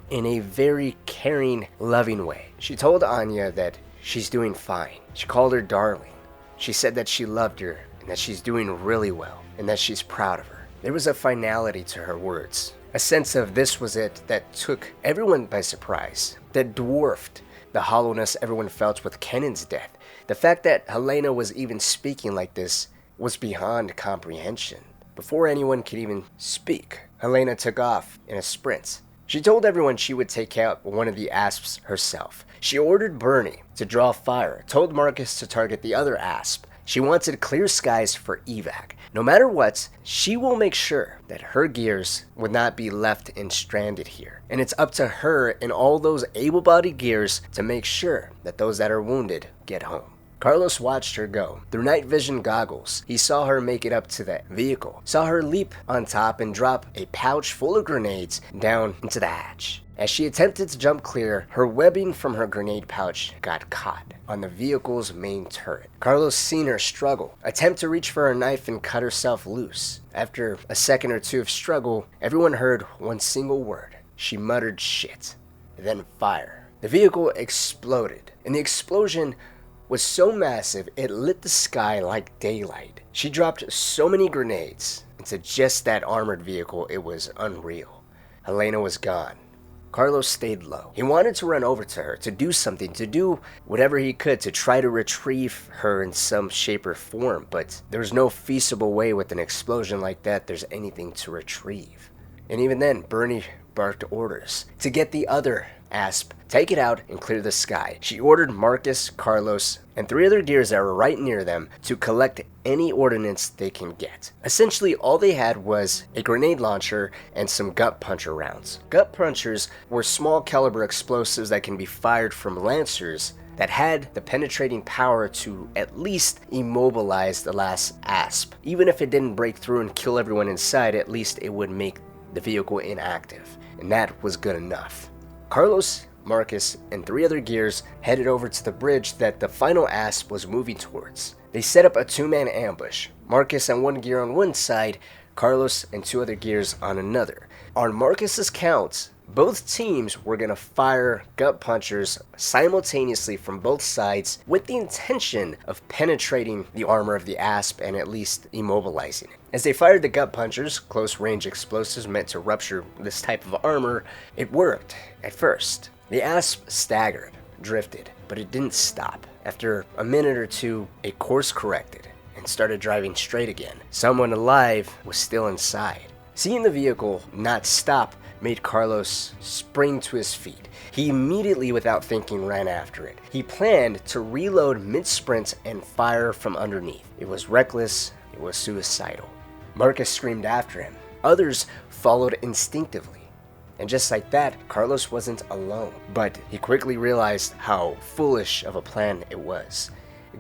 [SPEAKER 1] in a very caring, loving way. She told Anya that she's doing fine. She called her darling. She said that she loved her and that she's doing really well and that she's proud of her. There was a finality to her words, a sense of this was it that took everyone by surprise, that dwarfed the hollowness everyone felt with Cannon's death. The fact that Helena was even speaking like this was beyond comprehension. Before anyone could even speak, Helena took off in a sprint. She told everyone she would take out one of the Asps herself. She ordered Bernie to draw fire, told Marcus to target the other Asp. She wanted clear skies for evac. No matter what, she will make sure that her Gears would not be left and stranded here. And it's up to her and all those able-bodied Gears to make sure that those that are wounded get home. Carlos watched her go. Through night vision goggles, he saw her make it up to the vehicle, saw her leap on top and drop a pouch full of grenades down into the hatch. As she attempted to jump clear, her webbing from her grenade pouch got caught on the vehicle's main turret. Carlos seen her struggle, attempt to reach for her knife and cut herself loose. After a second or two of struggle, everyone heard one single word. She muttered shit, then fire. The vehicle exploded, and the explosion was so massive it lit the sky like daylight. She dropped so many grenades into just that armored vehicle, it was unreal. Helena was gone. Carlos stayed low. He wanted to run over to her, to do something, to do whatever he could to try to retrieve her in some shape or form, but there was no feasible way with an explosion like that there's anything to retrieve. And even then, Bernie barked orders to get the other Asp take it out and clear the sky. She ordered Marcus, Carlos, and 3 other gears that were right near them to collect any ordnance they can get. Essentially, all they had was a grenade launcher and some gut puncher rounds. Gut punchers were small caliber explosives that can be fired from lancers that had the penetrating power to at least immobilize the last Asp. Even if it didn't break through and kill everyone inside, at least it would make the vehicle inactive, and that was good enough. Carlos, Marcus, and 3 other gears headed over to the bridge that the final Asp was moving towards. They set up a 2-man ambush, Marcus and 1 gear on one side, Carlos and 2 other gears on another. On Marcus's count, both teams were going to fire gut punchers simultaneously from both sides with the intention of penetrating the armor of the Asp and at least immobilizing it. As they fired the gut punchers, close-range explosives meant to rupture this type of armor, it worked at first. The Asp staggered, drifted, but it didn't stop. After a minute or two, it course corrected and started driving straight again. Someone alive was still inside. Seeing the vehicle not stop made Carlos spring to his feet. He immediately, without thinking, ran after it. He planned to reload mid-sprint and fire from underneath. It was reckless, it was suicidal. Marcus screamed after him. Others followed instinctively. And just like that, Carlos wasn't alone. But he quickly realized how foolish of a plan it was.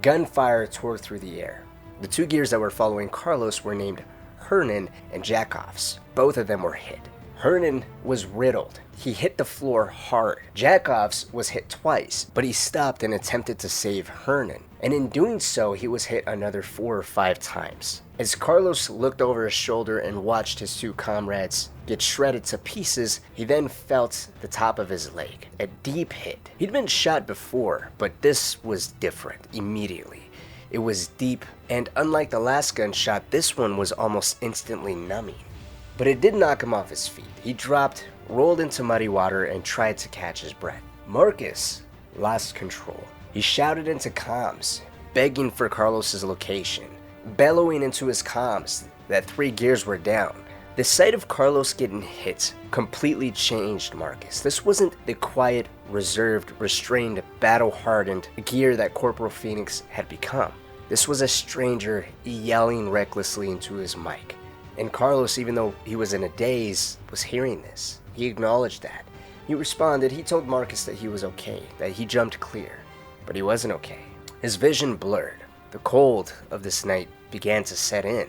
[SPEAKER 1] Gunfire tore through the air. The 2 gears that were following Carlos were named Hernan and Jakovs. Both of them were hit. Hernan was riddled. He hit the floor hard. Jakovs was hit twice, but he stopped and attempted to save Hernan. And in doing so, he was hit another 4 or 5 times. As Carlos looked over his shoulder and watched his 2 comrades get shredded to pieces, he then felt the top of his leg. A deep hit. He'd been shot before, but this was different immediately. It was deep, and unlike the last gunshot, this one was almost instantly numbing. But it did knock him off his feet. He dropped, rolled into muddy water, and tried to catch his breath. Marcus lost control. He shouted into comms, begging for Carlos's location, bellowing into his comms that 3 gears were down. The sight of Carlos getting hit completely changed Marcus. This wasn't the quiet, reserved, restrained, battle-hardened gear that Corporal Fenix had become. This was a stranger yelling recklessly into his mic. And Carlos, even though he was in a daze, was hearing this. He acknowledged that. He responded. He told Marcus that he was okay, that he jumped clear. But he wasn't okay. His vision blurred. The cold of this night began to set in.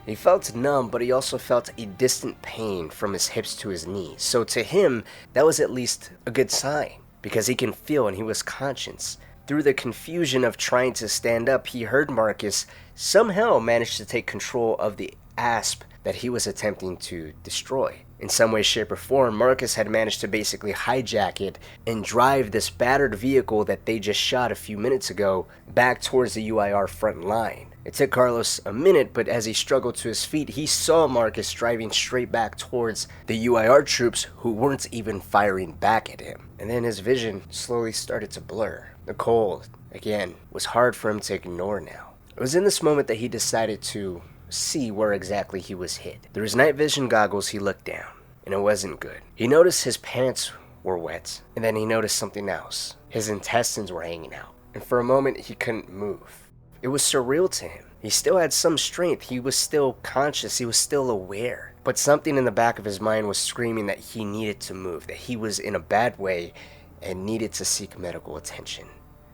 [SPEAKER 1] He felt numb, but he also felt a distant pain from his hips to his knees. So to him, that was at least a good sign, because he can feel and he was conscious. Through the confusion of trying to stand up, he heard Marcus somehow manage to take control of the Asp that he was attempting to destroy. In some way, shape, or form, Marcus had managed to basically hijack it and drive this battered vehicle that they just shot a few minutes ago back towards the UIR front line. It took Carlos a minute, but as he struggled to his feet, he saw Marcus driving straight back towards the UIR troops who weren't even firing back at him. And then his vision slowly started to blur. The cold, again, was hard for him to ignore now. It was in this moment that he decided to see where exactly he was hit. Through his night vision goggles, he looked down, and it wasn't good. He noticed his pants were wet, and then he noticed something else. His intestines were hanging out, and for a moment he couldn't move. It was surreal to him. He still had some strength, he was still conscious, he was still aware, but something in the back of his mind was screaming that he needed to move, that he was in a bad way and needed to seek medical attention.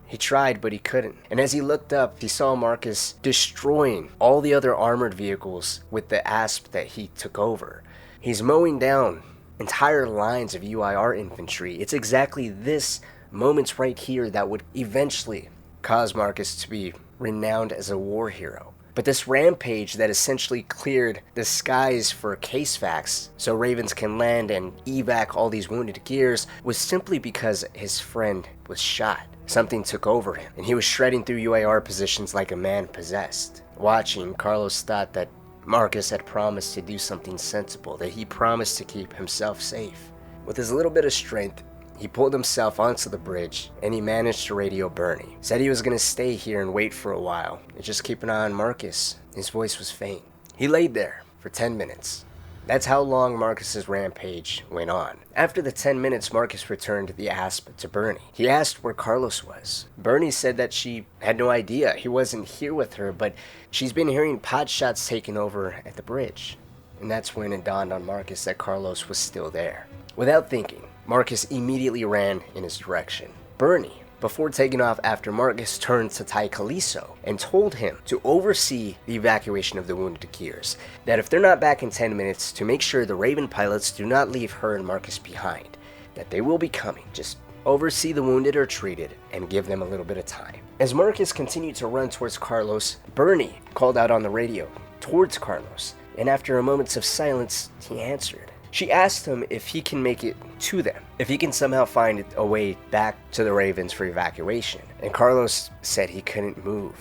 [SPEAKER 1] He tried, but he couldn't. And as he looked up, he saw Marcus destroying all the other armored vehicles with the Asp that he took over. He's mowing down entire lines of UIR infantry. It's exactly this moment right here that would eventually cause Marcus to be renowned as a war hero. But this rampage that essentially cleared the skies for case facts so Ravens can land and evac all these wounded gears was simply because his friend was shot. Something took over him, and he was shredding through UIR positions like a man possessed. Watching, Carlos thought that Marcus had promised to do something sensible, that he promised to keep himself safe. With his little bit of strength, he pulled himself onto the bridge, and he managed to radio Bernie. Said he was going to stay here and wait for a while, and just keep an eye on Marcus. His voice was faint. He laid there for 10 minutes, That's how long Marcus's rampage went on. After the 10 minutes, Marcus returned the asp to Bernie. He asked where Carlos was. Bernie said that she had no idea. He wasn't here with her, but she's been hearing pot shots taken over at the bridge. And that's when it dawned on Marcus that Carlos was still there. Without thinking, Marcus immediately ran in his direction. Bernie, before taking off after Marcus, turned to Ty Caliso and told him to oversee the evacuation of the wounded gears, that if they're not back in 10 minutes, to make sure the Raven pilots do not leave her and Marcus behind, that they will be coming. Just oversee the wounded or treated and give them a little bit of time. As Marcus continued to run towards Carlos, Bernie called out on the radio towards Carlos, and after a moment of silence, he answered. She asked him if he can make it to them, if he can somehow find a way back to the Ravens for evacuation. And Carlos said he couldn't move,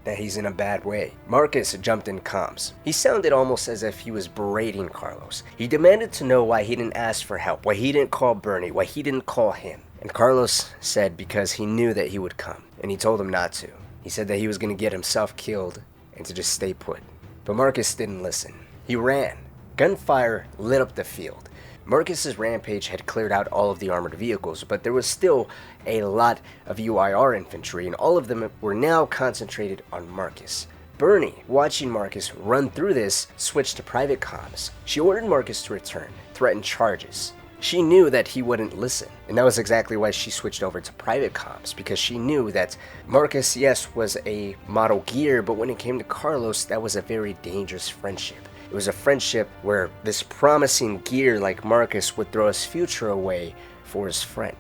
[SPEAKER 1] that he's in a bad way. Marcus jumped in comms. He sounded almost as if he was berating Carlos. He demanded to know why he didn't ask for help, why he didn't call Bernie, why he didn't call him. And Carlos said because he knew that he would come, and he told him not to. He said that he was going to get himself killed and to just stay put. But Marcus didn't listen. He ran. Gunfire lit up the field. Marcus's rampage had cleared out all of the armored vehicles, but there was still a lot of UIR infantry, and all of them were now concentrated on Marcus. Bernie, watching Marcus run through this, switched to private comms. She ordered Marcus to return, threatened charges. She knew that he wouldn't listen, and that was exactly why she switched over to private comms, because she knew that Marcus, yes, was a model gear, but when it came to Carlos, that was a very dangerous friendship. It was a friendship where this promising gear like Marcus would throw his future away for his friend.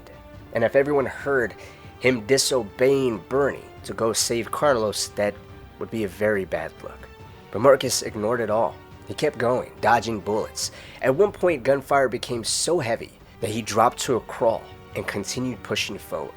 [SPEAKER 1] And if everyone heard him disobeying Bernie to go save Carlos, that would be a very bad look. But Marcus ignored it all. He kept going, dodging bullets. At one point, gunfire became so heavy that he dropped to a crawl and continued pushing forward.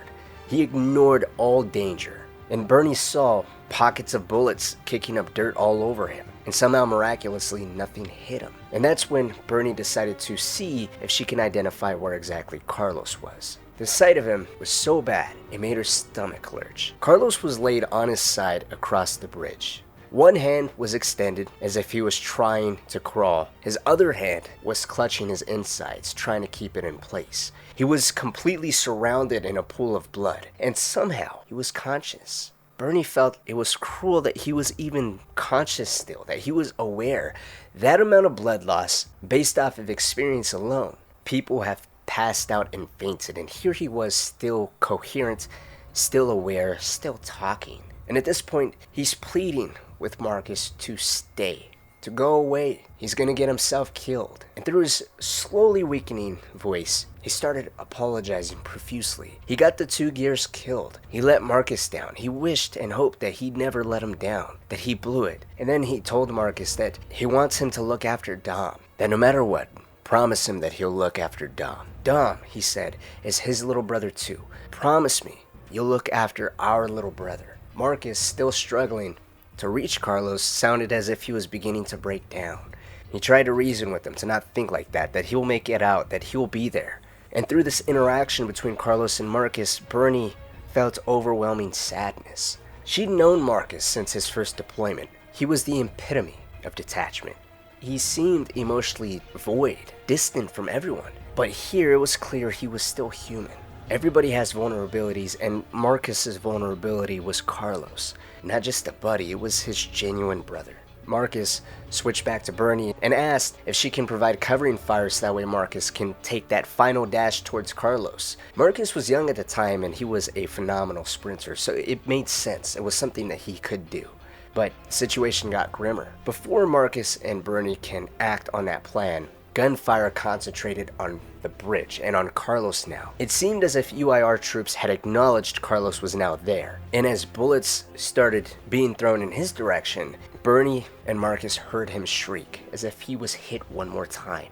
[SPEAKER 1] He ignored all danger, and Bernie saw pockets of bullets kicking up dirt all over him, and somehow miraculously nothing hit him. And that's when Bernie decided to see if she can identify where exactly Carlos was. The sight of him was so bad, it made her stomach lurch. Carlos was laid on his side across the bridge. One hand was extended as if he was trying to crawl. His other hand was clutching his insides, trying to keep it in place. He was completely surrounded in a pool of blood, and somehow he was conscious. Bernie felt it was cruel that he was even conscious still, that he was aware. That amount of blood loss, based off of experience alone, people have passed out and fainted, and here he was still coherent, still aware, still talking. And at this point, he's pleading with Marcus to stay, to go away. He's gonna get himself killed. And through his slowly weakening voice, he started apologizing profusely. He got the two gears killed. He let Marcus down. He wished and hoped that he'd never let him down, that he blew it. And then he told Marcus that he wants him to look after Dom, that no matter what, promise him that he'll look after Dom. Dom, he said, is his little brother too. Promise me you'll look after our little brother. Marcus, still struggling to reach Carlos, sounded as if he was beginning to break down. He tried to reason with him to not think like that he'll make it out, that he'll be there. And through this interaction between Carlos and Marcus, Bernie felt overwhelming sadness. She'd known Marcus since his first deployment. He was the epitome of detachment. He seemed emotionally void, distant from everyone. But here it was clear he was still human. Everybody has vulnerabilities, and Marcus's vulnerability was Carlos. Not just a buddy, it was his genuine brother. Marcus switched back to Bernie and asked if she can provide covering fire so that way Marcus can take that final dash towards Carlos. Marcus was young at the time and he was a phenomenal sprinter, so it made sense. It was something that he could do. But the situation got grimmer. Before Marcus and Bernie can act on that plan, gunfire concentrated on the bridge and on Carlos now. It seemed as if UIR troops had acknowledged Carlos was now there, and as bullets started being thrown in his direction, Bernie and Marcus heard him shriek as if he was hit one more time.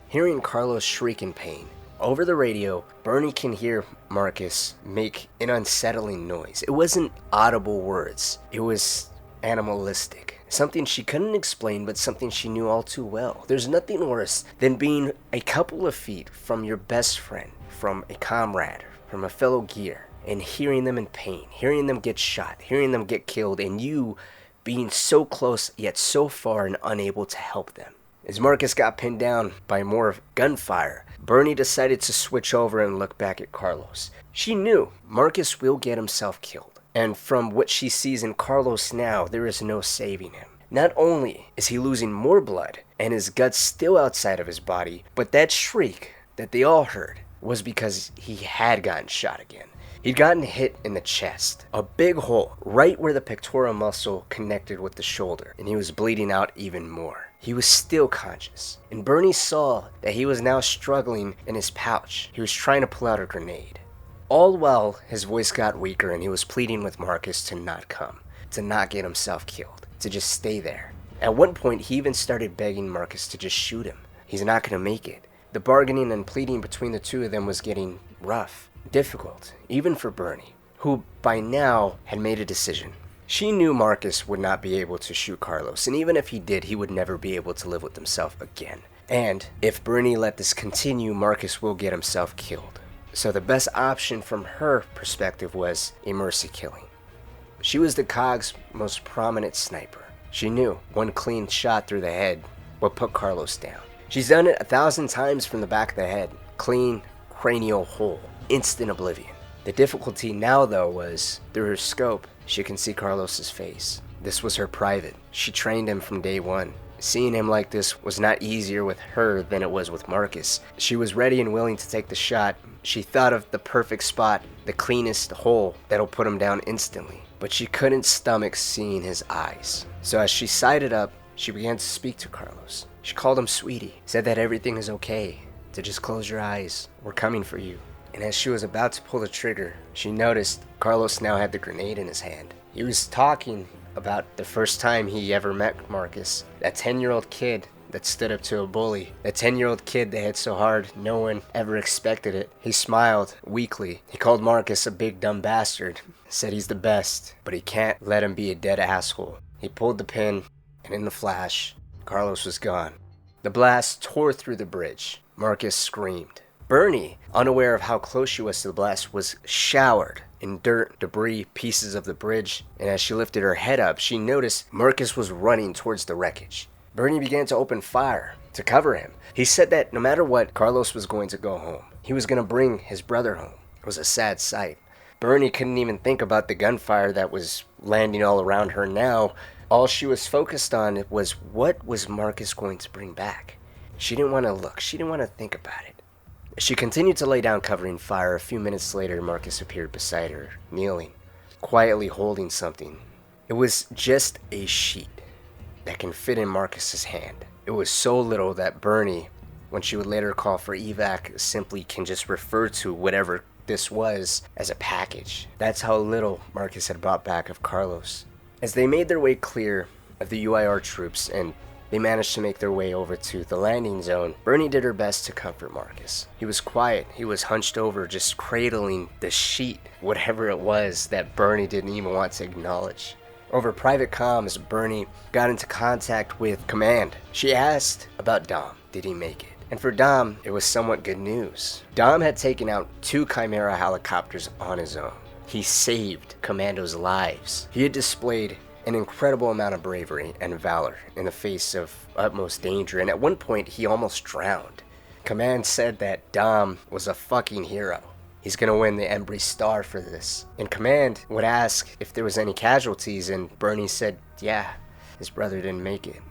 [SPEAKER 1] Hearing Carlos shriek in pain, over the radio, Bernie can hear Marcus make an unsettling noise. It wasn't audible words, it was animalistic. Something she couldn't explain, but something she knew all too well. There's nothing worse than being a couple of feet from your best friend, from a comrade, from a fellow gear, and hearing them in pain, hearing them get shot, hearing them get killed, and you being so close yet so far and unable to help them. As Marcus got pinned down by more gunfire, Bernie decided to switch over and look back at Carlos. She knew Marcus will get himself killed, and from what she sees in Carlos now, there is no saving him. Not only is he losing more blood and his guts still outside of his body, but that shriek that they all heard was because he had gotten shot again. He'd gotten hit in the chest, a big hole right where the pectoral muscle connected with the shoulder, and he was bleeding out even more. He was still conscious, and Bernie saw that he was now struggling in his pouch. He was trying to pull out a grenade. All while his voice got weaker and he was pleading with Marcus to not come, to not get himself killed, to just stay there. At one point, he even started begging Marcus to just shoot him. He's not going to make it. The bargaining and pleading between the two of them was getting rough, difficult, even for Bernie, who by now had made a decision. She knew Marcus would not be able to shoot Carlos, and even if he did, he would never be able to live with himself again. And if Bernie let this continue, Marcus will get himself killed. So the best option from her perspective was a mercy killing. She was the COG's most prominent sniper. She knew one clean shot through the head would put Carlos down. She's done it 1,000 times from the back of the head. Clean, cranial hole. Instant oblivion. The difficulty now, though, was through her scope, she can see Carlos's face. This was her private. She trained him from day one. Seeing him like this was not easier with her than it was with Marcus. She was ready and willing to take the shot. She thought of the perfect spot, the cleanest hole that'll put him down instantly. But she couldn't stomach seeing his eyes. So as she sided up, she began to speak to Carlos. She called him sweetie, said that everything is okay, to just close your eyes, we're coming for you. And as she was about to pull the trigger, she noticed Carlos now had the grenade in his hand. He was talking about the first time he ever met Marcus, that 10-year-old kid that stood up to a bully, that 10-year-old kid that hit so hard no one ever expected it. He smiled weakly. He called Marcus a big dumb bastard, said he's the best, but he can't let him be a dead asshole. He pulled the pin, and in the flash, Carlos was gone. The blast tore through the bridge. Marcus screamed. Bernie, unaware of how close she was to the blast, was showered in dirt, debris, pieces of the bridge, and as she lifted her head up, she noticed Marcus was running towards the wreckage. Bernie began to open fire to cover him. He said that no matter what, Carlos was going to go home. He was going to bring his brother home. It was a sad sight. Bernie couldn't even think about the gunfire that was landing all around her now. All she was focused on was what was Marcus going to bring back. She didn't want to look. She didn't want to think about it. She continued to lay down covering fire. A few minutes later, Marcus appeared beside her, kneeling, quietly holding something. It was just a sheet that can fit in Marcus's hand. It was so little that Bernie, when she would later call for evac, simply can just refer to whatever this was as a package. That's how little Marcus had brought back of Carlos. As they made their way clear of the UIR troops and they managed to make their way over to the landing zone, Bernie did her best to comfort Marcus. He was quiet. He was hunched over, just cradling the sheet, whatever it was that Bernie didn't even want to acknowledge. Over private comms, Bernie got into contact with Command. She asked about Dom. Did he make it? And for Dom, it was somewhat good news. Dom had taken out 2 Chimera helicopters on his own. He saved Commando's lives. He had displayed an incredible amount of bravery and valor in the face of utmost danger, and at one point he almost drowned. Command said that Dom was a fucking hero. He's gonna win the Embry Star for this. And Command would ask if there was any casualties, and Bernie said, yeah, his brother didn't make it.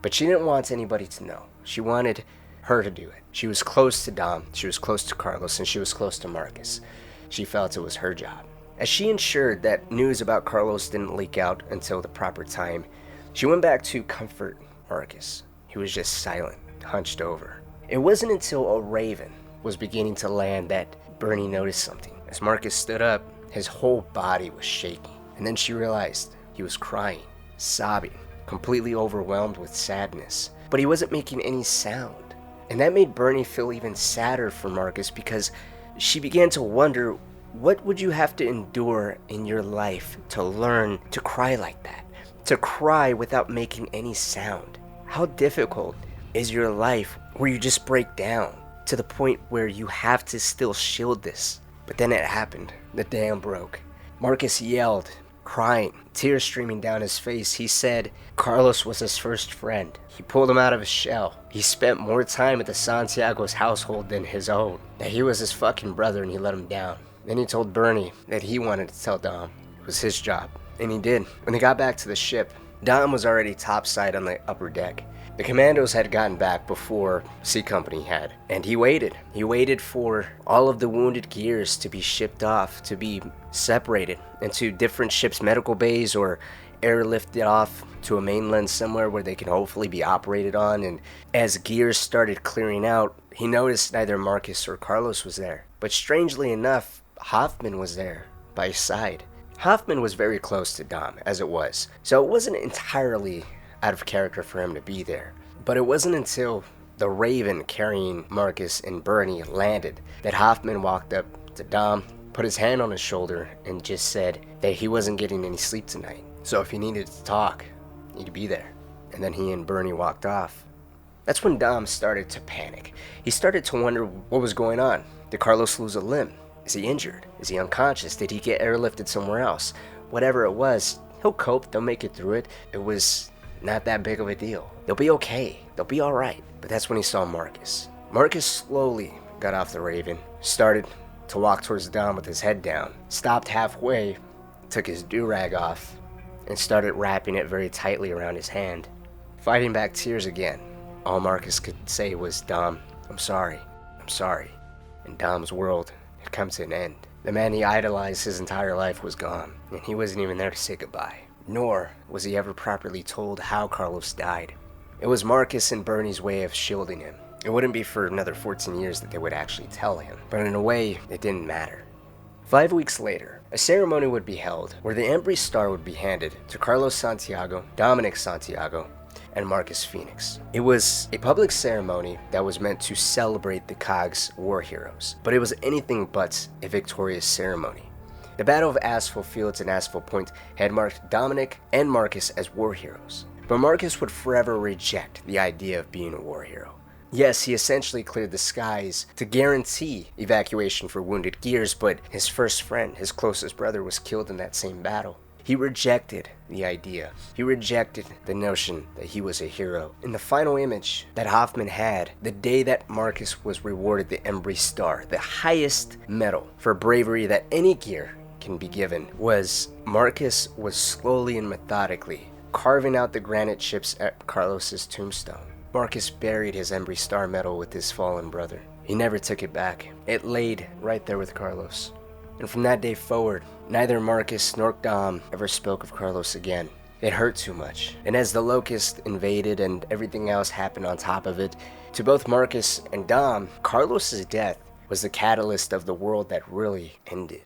[SPEAKER 1] But she didn't want anybody to know. She wanted her to do it. She was close to Dom, she was close to Carlos, and she was close to Marcus. She felt it was her job. As she ensured that news about Carlos didn't leak out until the proper time, she went back to comfort Marcus. He was just silent, hunched over. It wasn't until a raven was beginning to land that Bernie noticed something. As Marcus stood up, his whole body was shaking. And then she realized he was crying, sobbing, completely overwhelmed with sadness. But he wasn't making any sound. And that made Bernie feel even sadder for Marcus because she began to wonder, what would you have to endure in your life to learn to cry like that? To cry without making any sound? How difficult is your life where you just break down to the point where you have to still shield this? But then it happened. The dam broke. Marcus yelled crying, tears streaming down his face. He said Carlos was his first friend. He pulled him out of his shell. He spent more time at the Santiagos household than his own. That he was his fucking brother and he let him down. Then he told Bernie that he wanted to tell Dom. It was his job. And he did. When they got back to the ship, Dom was already topside on the upper deck. The commandos had gotten back before C Company had, and he waited. He waited for all of the wounded gears to be shipped off, to be separated into different ships' medical bays or airlifted off to a mainland somewhere where they can hopefully be operated on. And as gears started clearing out, he noticed neither Marcus or Carlos was there. But strangely enough, Hoffman was there by his side. Hoffman was very close to Dom, as it was, so it wasn't entirely out of character for him to be there. But it wasn't until the Raven carrying Marcus and Bernie landed that Hoffman walked up to Dom, put his hand on his shoulder, and just said that he wasn't getting any sleep tonight. So if he needed to talk, he'd be there. And then he and Bernie walked off. That's when Dom started to panic. He started to wonder what was going on. Did Carlos lose a limb? Is he injured? Is he unconscious? Did he get airlifted somewhere else? Whatever it was, he'll cope. They'll make it through it. It was not that big of a deal. They'll be okay. They'll be alright. But that's when he saw Marcus. Marcus slowly got off the Raven, started to walk towards Dom with his head down, stopped halfway, took his do-rag off, and started wrapping it very tightly around his hand, fighting back tears again. All Marcus could say was, Dom, I'm sorry. I'm sorry. And Dom's world had come to an end. The man he idolized his entire life was gone, and he wasn't even there to say goodbye. Nor was he ever properly told how Carlos died. It was Marcus and Bernie's way of shielding him. It wouldn't be for another 14 years that they would actually tell him, but in a way, it didn't matter. 5 weeks later, a ceremony would be held where the Embry Star would be handed to Carlos Santiago, Dominic Santiago, and Marcus Fenix. It was a public ceremony that was meant to celebrate the COG's war heroes, but it was anything but a victorious ceremony. The Battle of Aspho Fields and Aspho Point had marked Dominic and Marcus as war heroes, but Marcus would forever reject the idea of being a war hero. Yes, he essentially cleared the skies to guarantee evacuation for wounded gears, but his first friend, his closest brother, was killed in that same battle. He rejected the idea. He rejected the notion that he was a hero. In the final image that Hoffman had, the day that Marcus was rewarded the Embry Star, the highest medal for bravery that any gear can be given, was Marcus was slowly and methodically carving out the granite chips at Carlos's tombstone. Marcus buried his Embry Star medal with his fallen brother. He never took it back. It laid right there with Carlos. And from that day forward, neither Marcus nor Dom ever spoke of Carlos again. It hurt too much. And as the Locust invaded and everything else happened on top of it, to both Marcus and Dom, Carlos's death was the catalyst of the world that really ended.